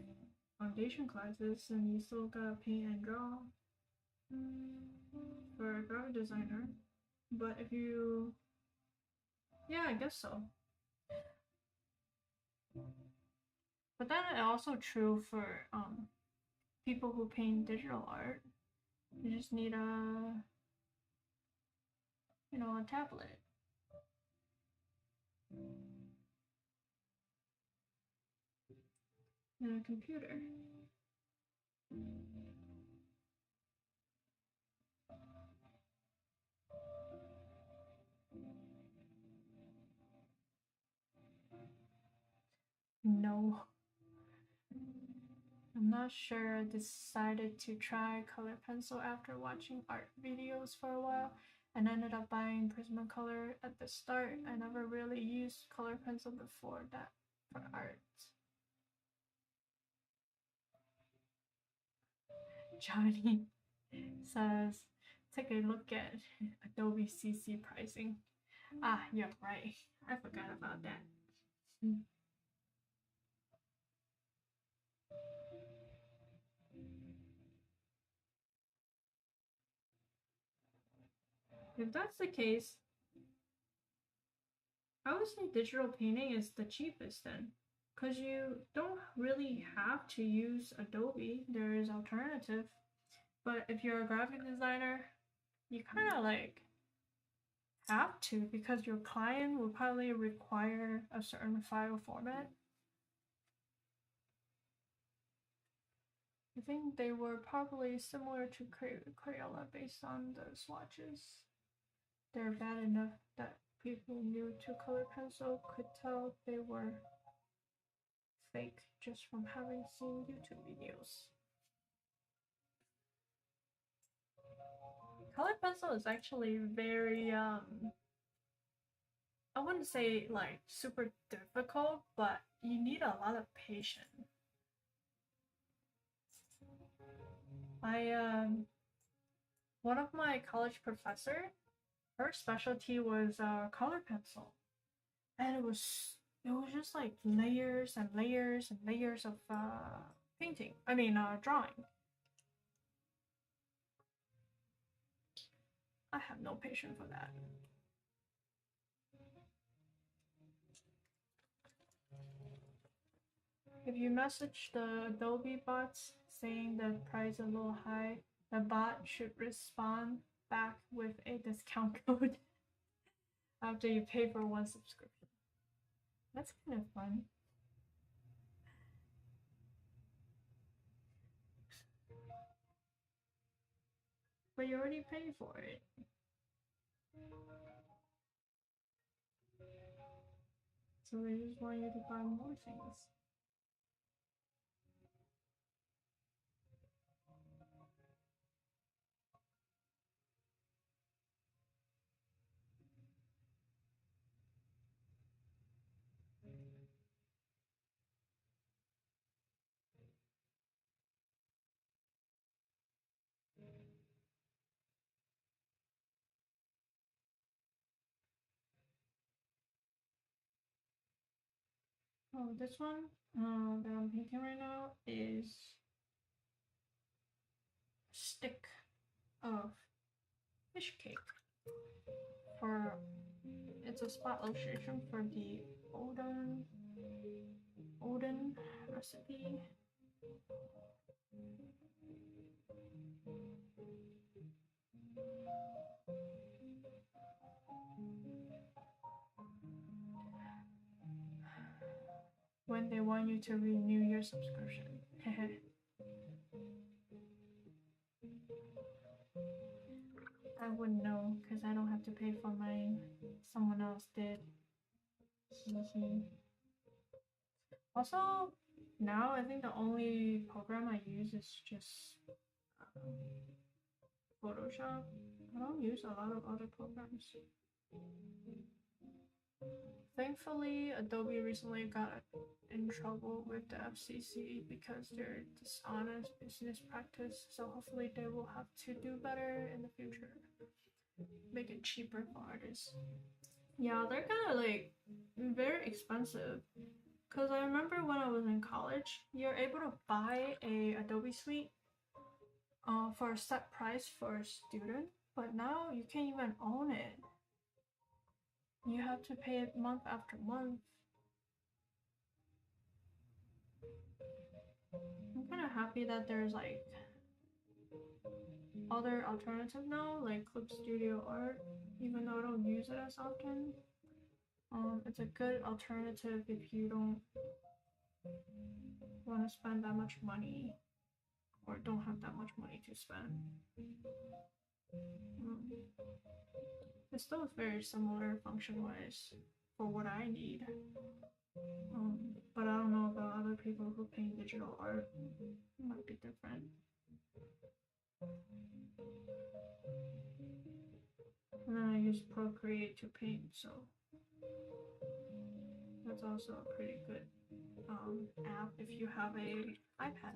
foundation classes and you still gotta paint and draw for a graphic designer. But if you, yeah, I guess so. But then it's also true for people who paint digital art. You just need a tablet. And a computer. No. I'm not sure. I decided to try color pencil after watching art videos for a while and ended up buying Prismacolor at the start. I never really used color pencil before that for art. Johnny says, take a look at Adobe CC pricing. Ah, you're right. I forgot about that. If that's the case, I would say digital painting is the cheapest then. Because you don't really have to use Adobe. There is alternative. But if you're a graphic designer, you kind of like have to because your client will probably require a certain file format. I think they were probably similar to Crayola based on the swatches. They're bad enough that people new to color pencil could tell they were fake just from having seen YouTube videos. Color pencil is actually very I wouldn't say like super difficult, but you need a lot of patience. One of my college professor, her specialty was color pencil, and it was just like layers and layers and layers of painting. I mean, drawing. I have no patience for that. If you message the Adobe bots saying the price a little high, the bot should respond back with a discount code after you pay for one subscription. That's kind of fun. But you already paid for it. So they just want you to buy more things. Oh, this one that I'm painting right now is a stick of fish cake. For it's a spot illustration for the Odin recipe. When they want you to renew your subscription. I wouldn't know because I don't have to pay for mine. Someone else did. Also, now I think the only program I use is just Photoshop. I don't use a lot of other programs. Thankfully, Adobe recently got in trouble with the FCC because they're dishonest business practice. So hopefully they will have to do better in the future. Make it cheaper for artists. Yeah, they're kind of like very expensive. Cause I remember when I was in college, you're able to buy a Adobe Suite for a set price for a student, but now you can't even own it. You have to pay it month after month. I'm kind of happy that there's like other alternative now, like Clip Studio Art, even though I don't use it as often. It's a good alternative if you don't want to spend that much money or don't have that much money to spend. It still is very similar function-wise for what I need. But I don't know about other people who paint digital art. It might be different. And then I use Procreate to paint, so that's also a pretty good app if you have a iPad.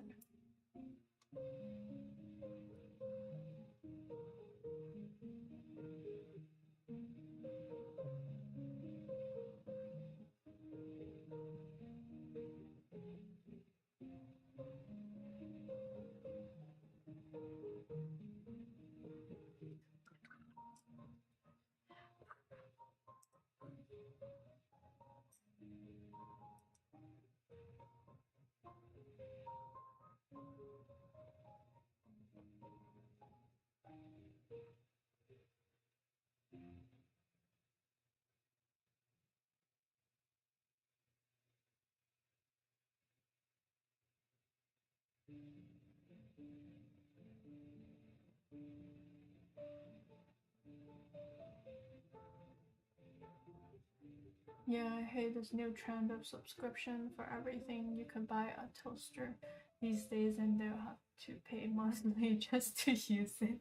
Yeah, I hate this new trend of subscription for everything. You can buy a toaster these days and they'll have to pay monthly just to use it.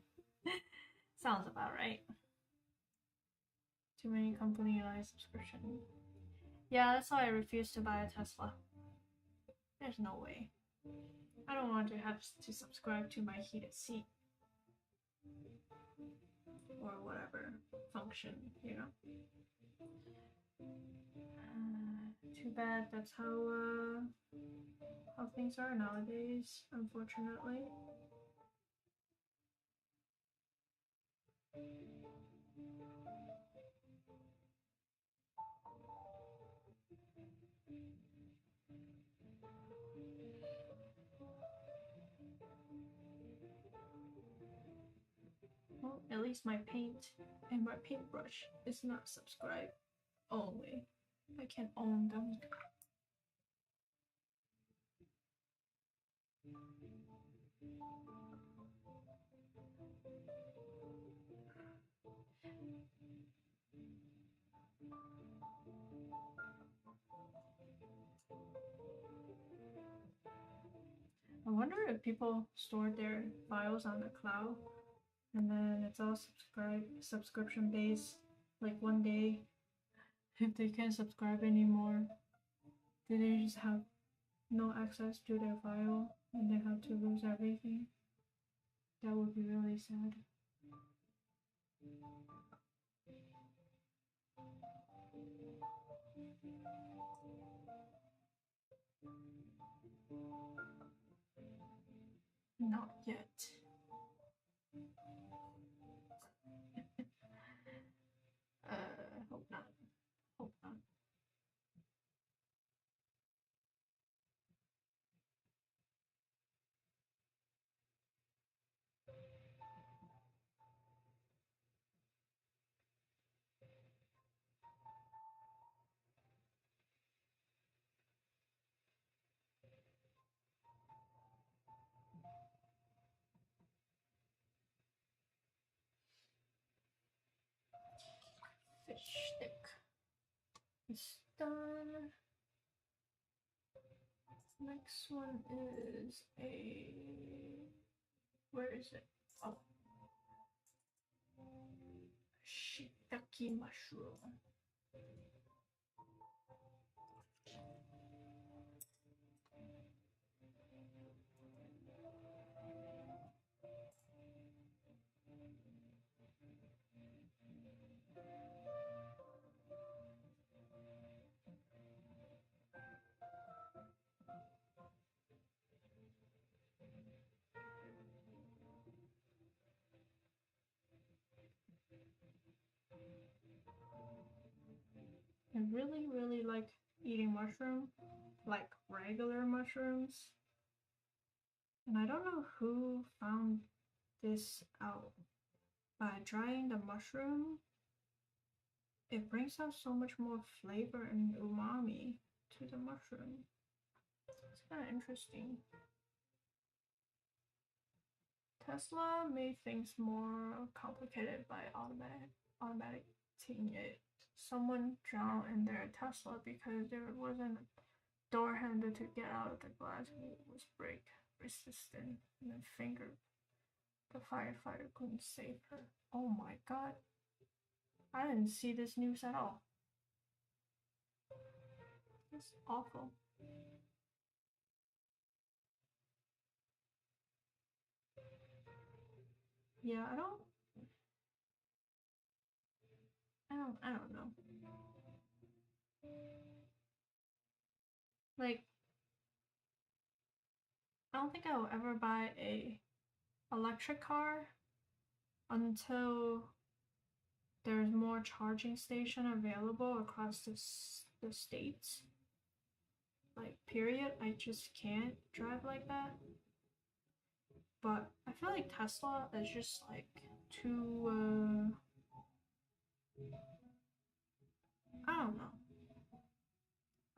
Sounds about right. Too many company-like subscription. Yeah, that's why I refuse to buy a Tesla. There's no way. I don't want to have to subscribe to my heated seat. Or whatever function, you know. Too bad that's how things are nowadays, unfortunately. Well, at least my paint and my paintbrush is not subscribed only. I can own them. I wonder if people store their files on the cloud and then it's all subscription based. Like one day, if they can't subscribe anymore, do they just have no access to their file and they have to lose everything? That would be really sad. Not yet. Hope not. Hope not. Fish stick is done. Next one is a. Where is it? Oh. Shiitake mushroom. I really, really like eating mushroom, like regular mushrooms. And I don't know who found this out. By drying the mushroom, it brings out so much more flavor and umami to the mushroom. It's kind of interesting. Tesla made things more complicated by automating it. Someone drowned in their Tesla because there wasn't a door handle to get out of the glass. It was break resistant, and then finger. The firefighter couldn't save her. Oh my god. I didn't see this news at all. It's awful. Yeah, I don't know. Like, I don't think I will ever buy a electric car until there's more charging station available across the states. Like, period. I just can't drive like that. But I feel like Tesla is just like too. I don't know.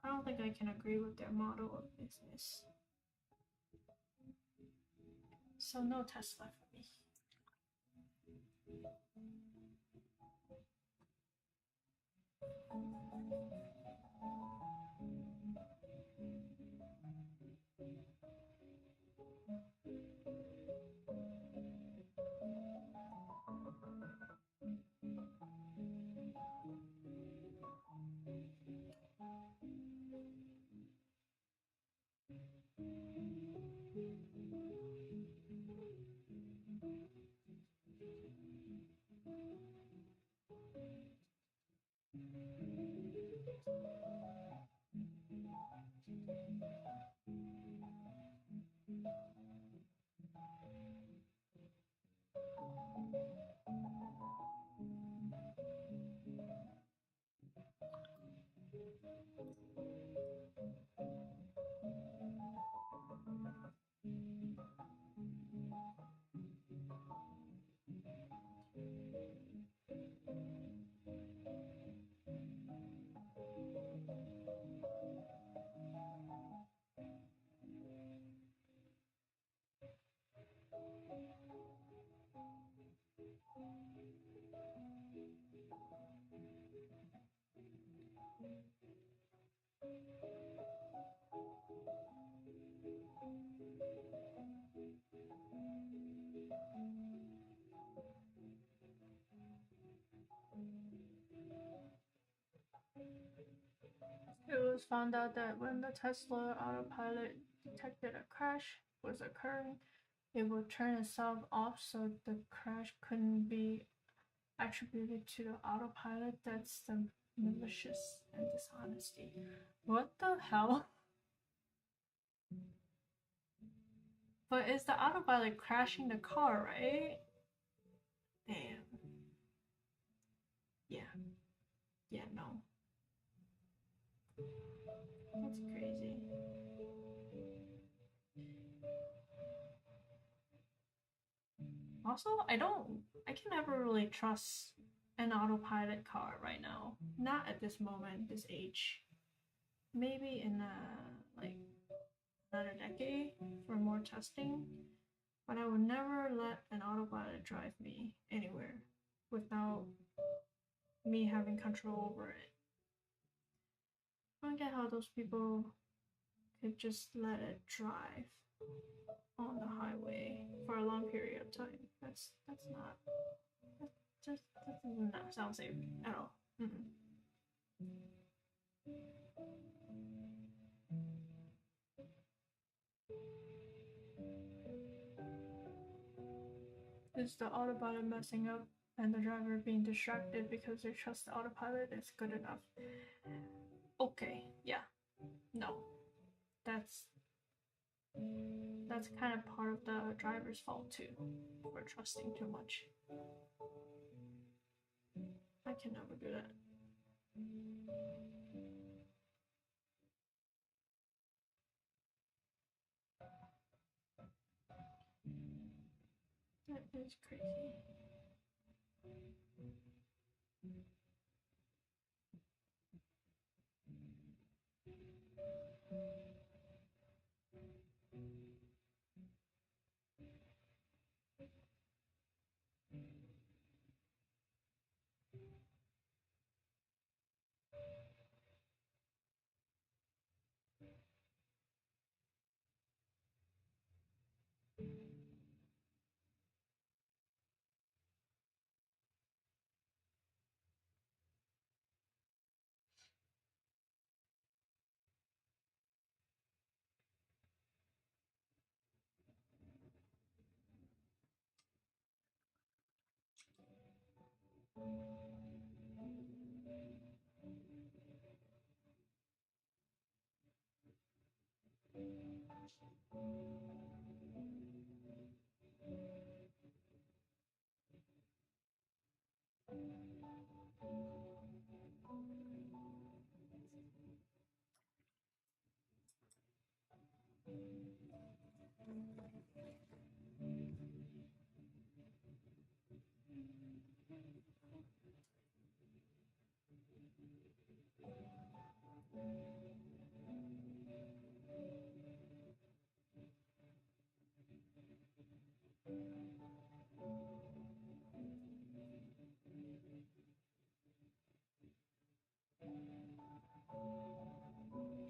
I don't think I can agree with their model of business. So no Tesla for me. It was found out that when the Tesla autopilot detected a crash was occurring, it would turn itself off so the crash couldn't be attributed to the autopilot. That's the malicious and dishonesty. What the hell? But it's the autopilot crashing the car, right? Damn. Yeah. Yeah, no. That's crazy. Also, I can never really trust an autopilot car right now. Not at this moment, this age. Maybe in like another decade for more testing. But I would never let an autopilot drive me anywhere without me having control over it. I don't get how those people could just let it drive on the highway for a long period of time. That's not that does not sound safe at all. Mm-mm. Is the autopilot messing up and the driver being distracted because they trust the autopilot is good enough? Okay, yeah, no, that's that's kind of part of the driver's fault too for trusting too much. I can never do that. That is crazy.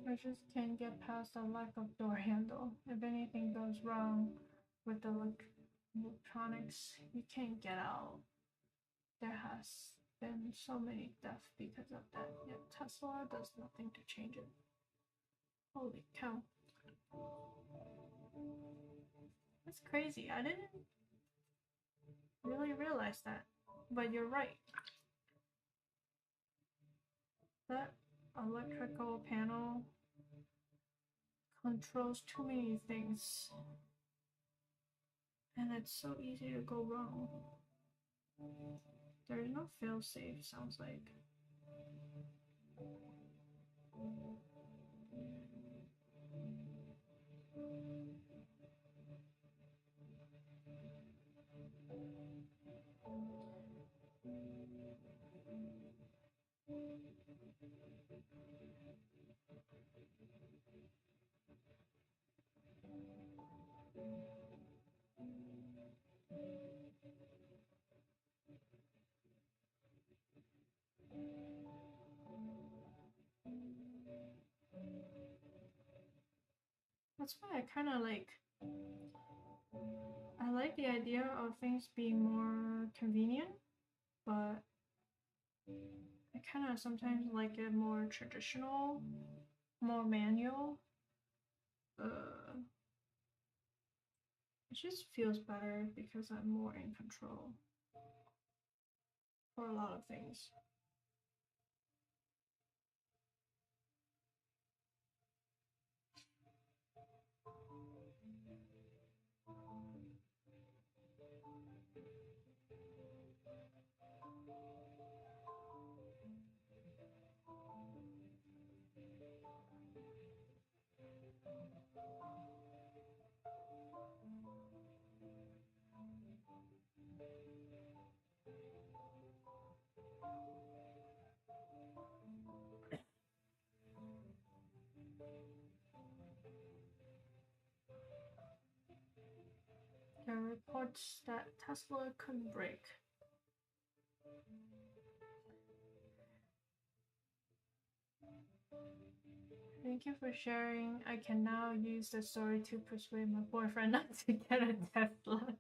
I just can't get past the lack of door handle. If anything goes wrong with the electronics, you can't get out. There has been so many deaths because of that, yet Tesla does nothing to change it. Holy cow. That's crazy. I didn't really realize that. But you're right. That electrical panel controls too many things. And it's so easy to go wrong. There's no failsafe, sounds like. That's why I like the idea of things being more convenient, but I kind of sometimes like it more traditional, more manual. Uh, it just feels better because I'm more in control for a lot of things. There are reports that Tesla couldn't break. Thank you for sharing. I can now use the story to persuade my boyfriend not to get a Tesla.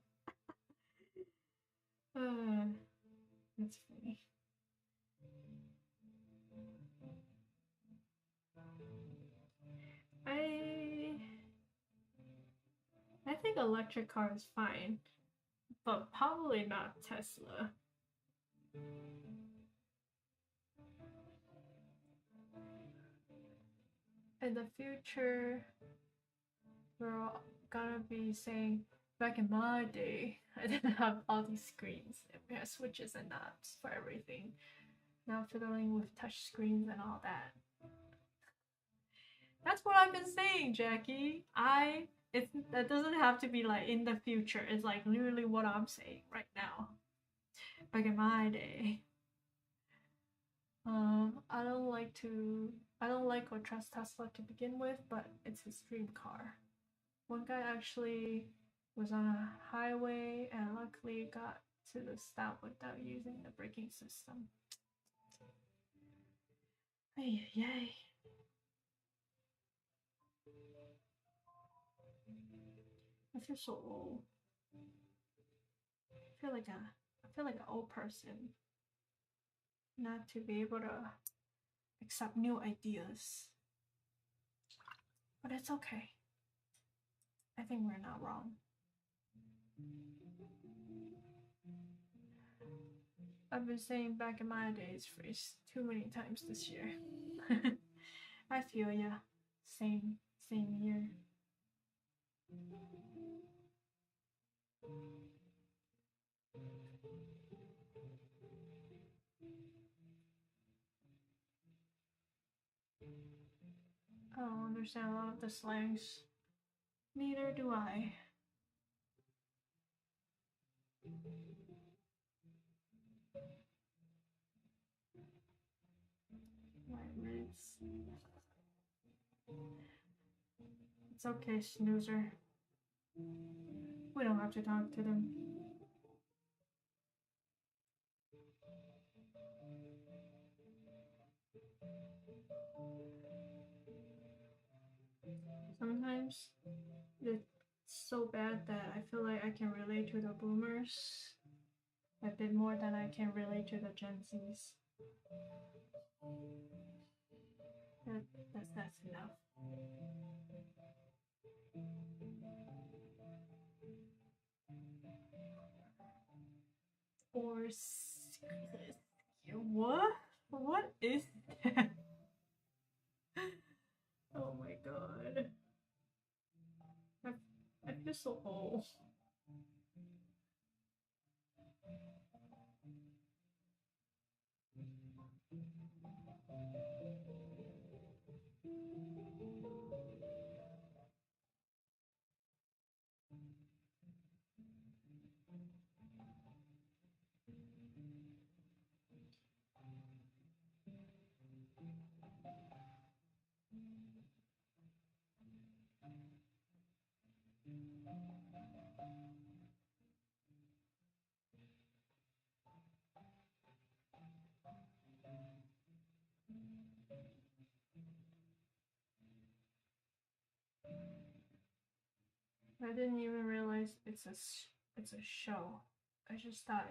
That's funny. I think electric car is fine, but probably not Tesla. In the future, we're gonna be saying, back in my day, I didn't have all these screens. We had switches and knobs for everything. Now fiddling with touch screens and all that. That's what I've been saying, Jackie. That doesn't have to be like in the future. It's like literally what I'm saying right now. Back in my day. I don't like or trust Tesla to begin with, but it's his dream car. One guy actually was on a highway and luckily got to the stop without using the braking system. Ay, yay. I feel so old. I feel like an old person. Not to be able to accept new ideas. But it's okay. I think we're not wrong. I've been saying back in my days phrase too many times this year. I feel ya. Same year. I don't understand a lot of the slangs. Neither do I. My ribs. It's okay, snoozer. We don't have to talk to them. Sometimes it's so bad that I feel like I can relate to the boomers a bit more than I can relate to the Gen Zs. That's enough. Or what? What is that? Oh my god. I feel so old. I didn't even realize it's a show. I just thought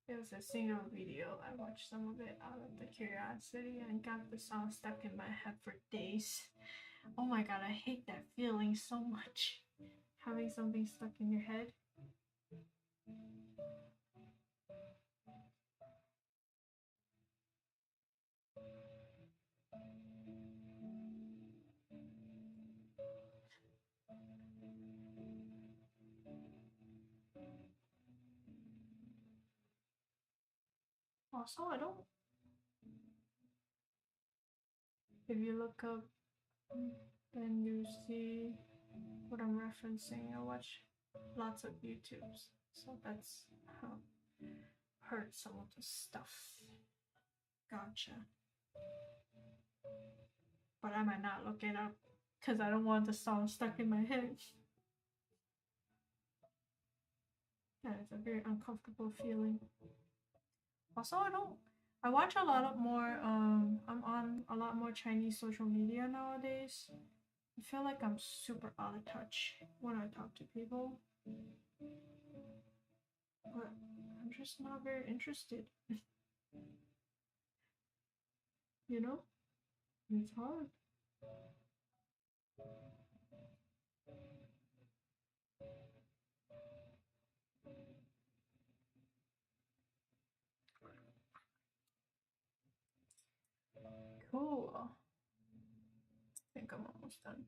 it was a single video. I watched some of it out of the curiosity and got the song stuck in my head for days. Oh my god, I hate that feeling so much. Having something stuck in your head. Also, I don't. If you look up, then you see what I'm referencing. I watch lots of YouTubes, so that's how I heard some of the stuff. Gotcha. But I might not look it up because I don't want the song stuck in my head. Yeah, it's a very uncomfortable feeling. Also, I watch a lot of more I'm on a lot more Chinese social media nowadays. I feel like I'm super out of touch when I talk to people, but I'm just not very interested. You know? It's hard. Cool. I think I'm almost done.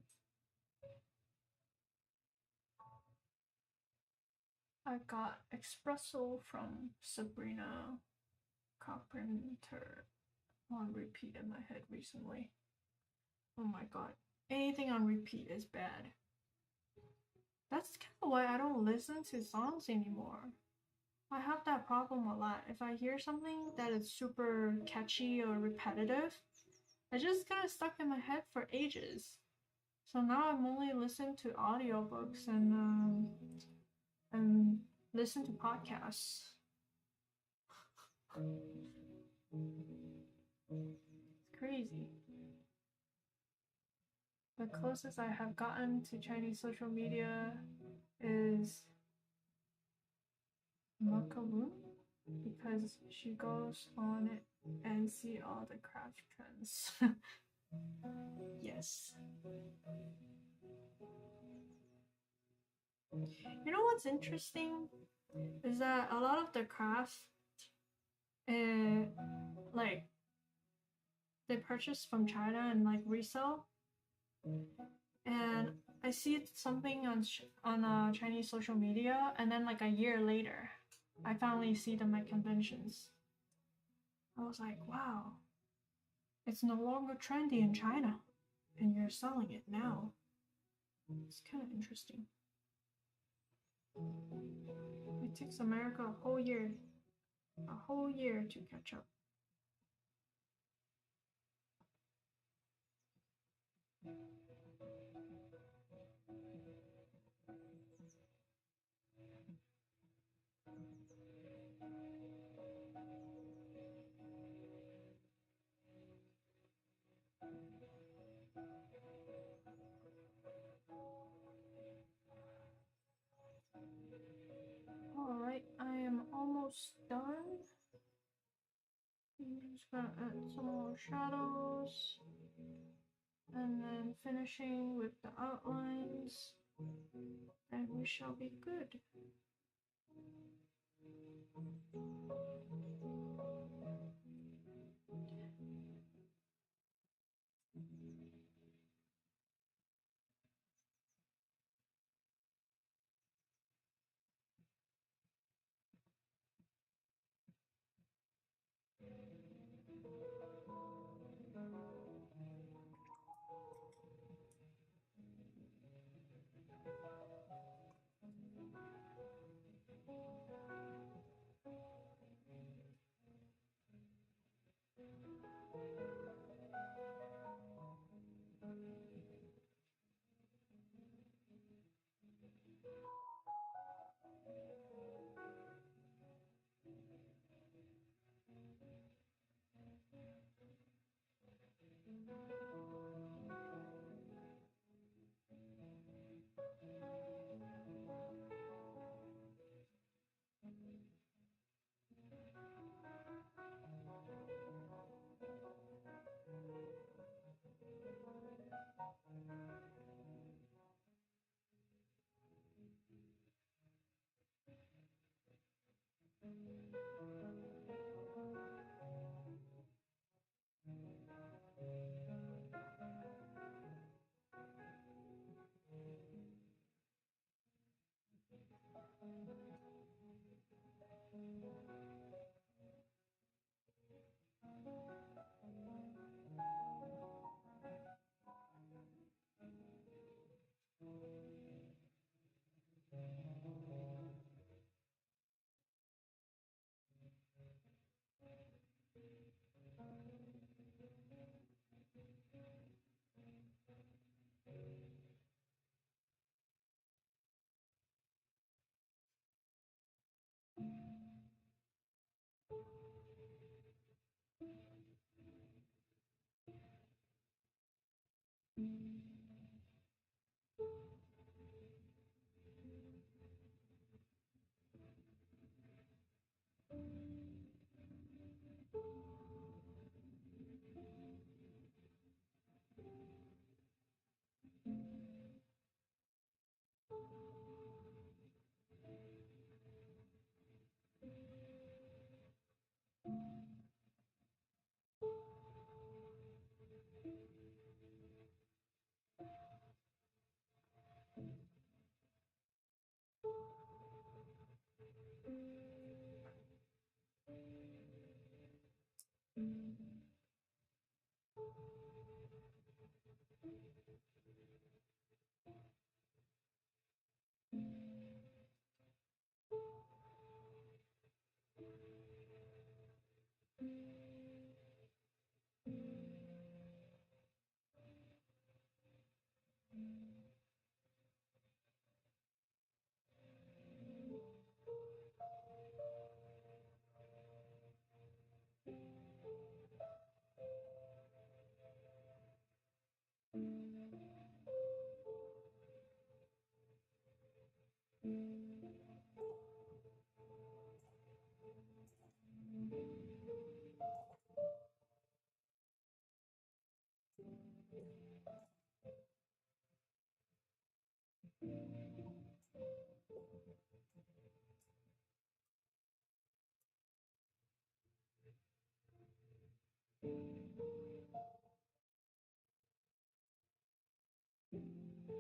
I got espresso from Sabrina Carpenter on repeat in my head recently. Oh my god. Anything on repeat is bad. That's kind of why I don't listen to songs anymore. I have that problem a lot. If I hear something that is super catchy or repetitive, I just kind of stuck in my head for ages. So now I'm only listening to audiobooks and listen to podcasts. It's crazy. The closest I have gotten to Chinese social media is Makaroon because she goes on it and see all the craft trends. Yes. You know what's interesting is that a lot of the crafts, uh, like they purchase from China and like resell, and I see something on Chinese social media, and then like a year later, I finally see them at conventions. I was like, wow, it's no longer trendy in China, and you're selling it now. It's kind of interesting. It takes America a whole year to catch up. Alright, I am almost done. I'm just gonna add some more shadows and then finishing with the outlines, and we shall be good.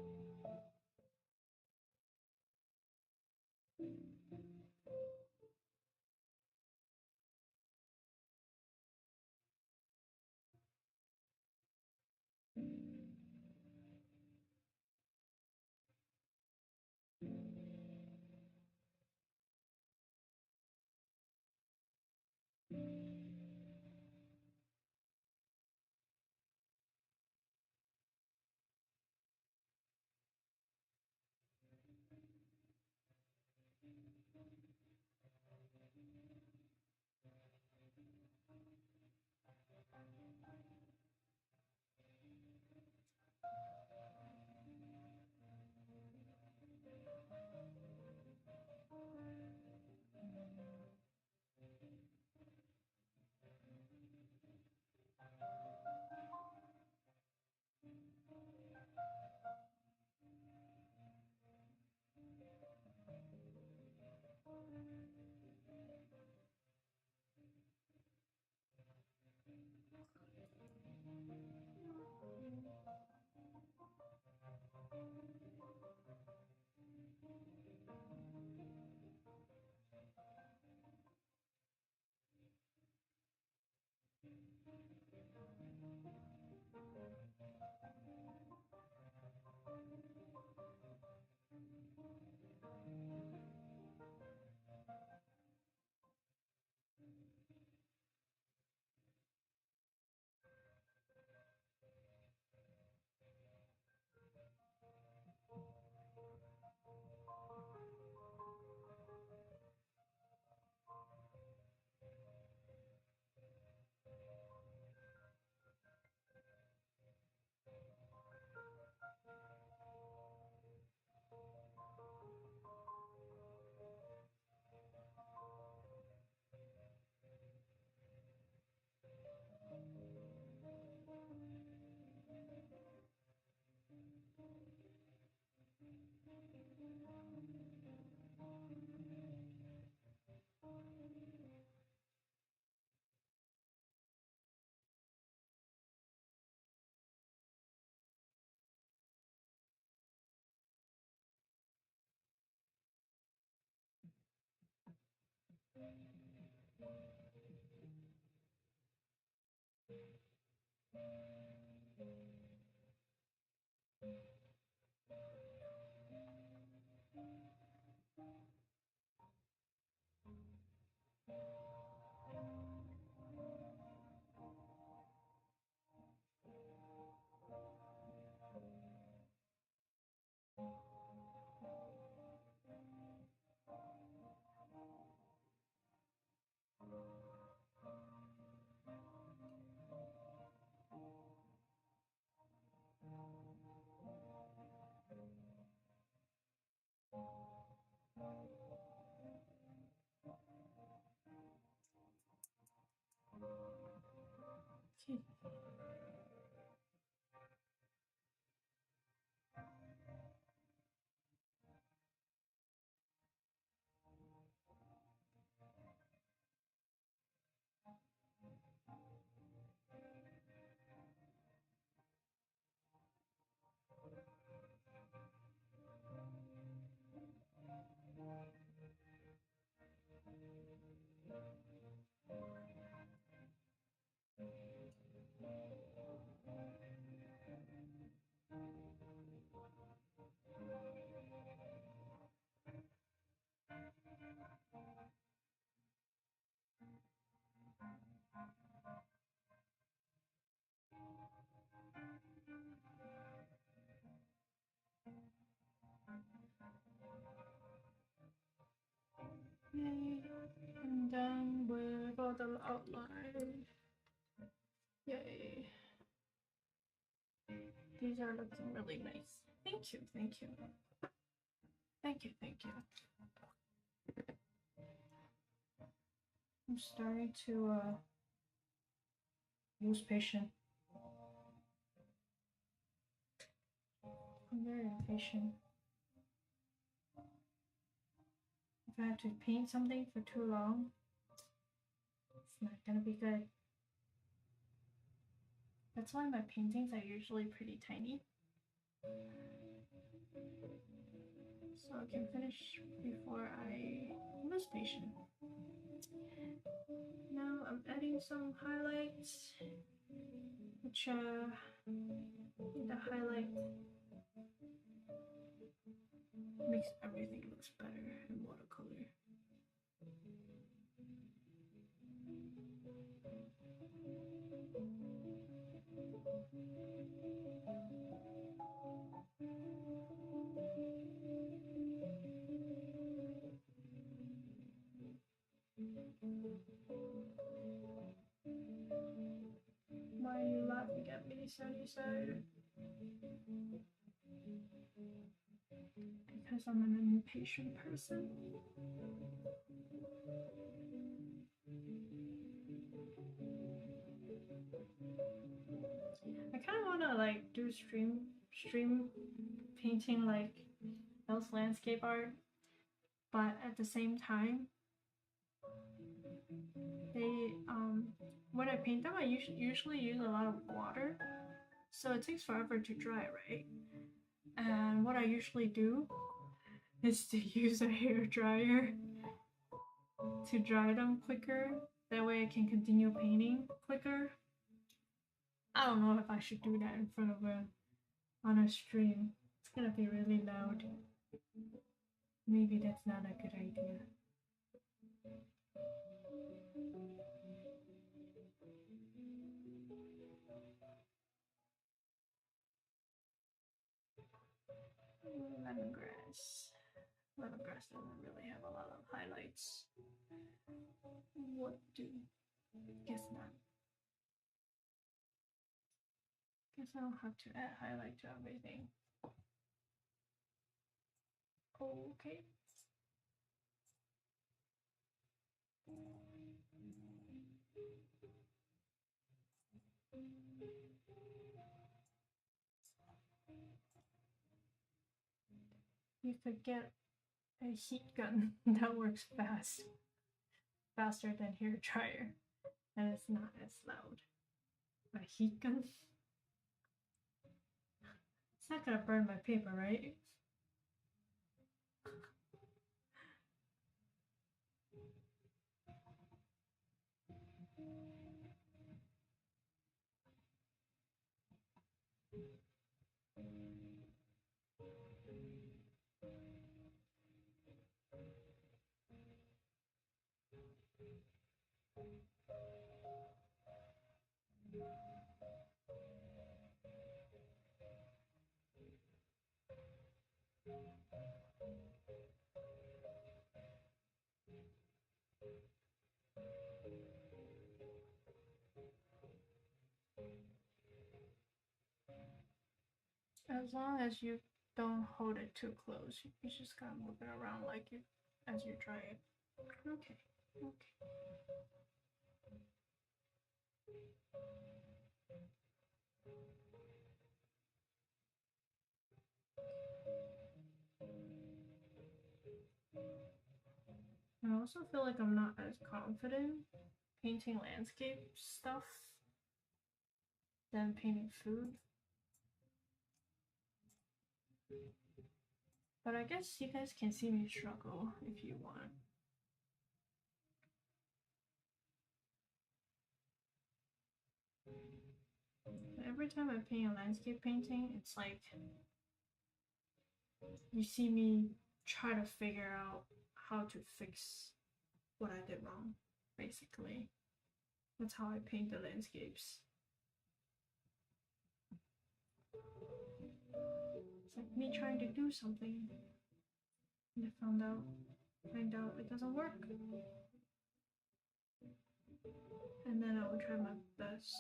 Okay. Yay. I'm done with all the outline. Yay. These are looking really nice. Thank you, thank you. Thank you, thank you. I'm starting to lose patience. I'm very impatient. If I have to paint something for too long, it's not gonna be good. That's why my paintings are usually pretty tiny. so I can finish before I lose patience. Now I'm adding some highlights, which the highlight makes everything looks better in watercolor. Why are you laughing at me, Sunnyside? Because I'm an impatient person. I kind of want to like do stream painting like those landscape art, but at the same time, they when I paint them, I usually use a lot of water, so it takes forever to dry, right? And what I usually do is to use a hair dryer to dry them quicker. That way, I can continue painting quicker. I don't know if I should do that in front of on a stream. It's gonna be really loud. Maybe that's not a good idea. Lemongrass. Lemongrass doesn't really have a lot of highlights. What do? Guess not. Guess I don't have to add highlight to everything. Okay. You could get a heat gun that works faster than hair dryer, and it's not as loud. A heat gun? It's not gonna burn my paper, right? As long as you don't hold it too close, you just gotta move it around like you as you dry it. Okay, okay. I also feel like I'm not as confident painting landscape stuff than painting food. But I guess you guys can see me struggle if you want. Every time I paint a landscape painting, it's like you see me try to figure out how to fix what I did wrong, basically. That's how I paint the landscapes. It's like me trying to do something and I find out it doesn't work. And then I will try my best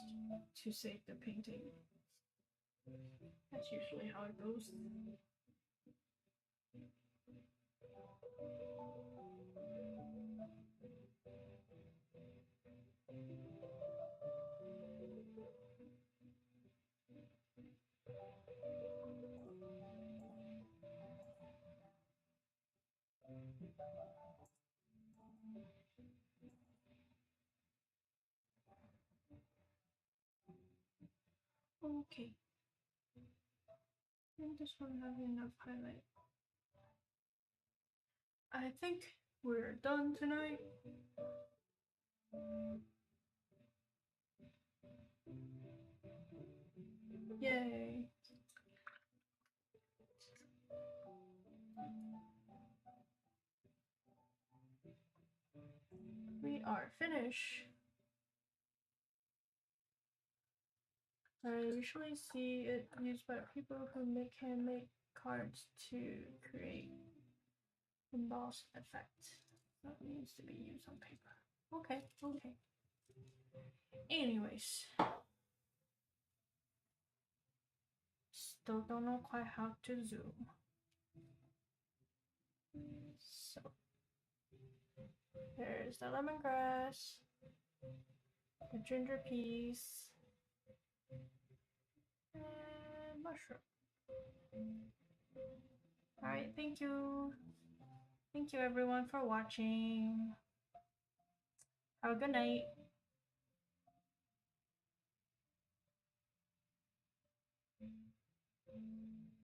to save the painting. That's usually how it goes. Okay. I think this one has enough highlight. I think we're done tonight. Yay. We are finished. I usually see it used by people who make handmade cards to create embossed effect. That needs to be used on paper. Okay, okay. Anyways, still don't know quite how to zoom. So there's the lemongrass, the ginger peas, and mushroom. Alright, thank you. Thank you everyone for watching. Have a good night.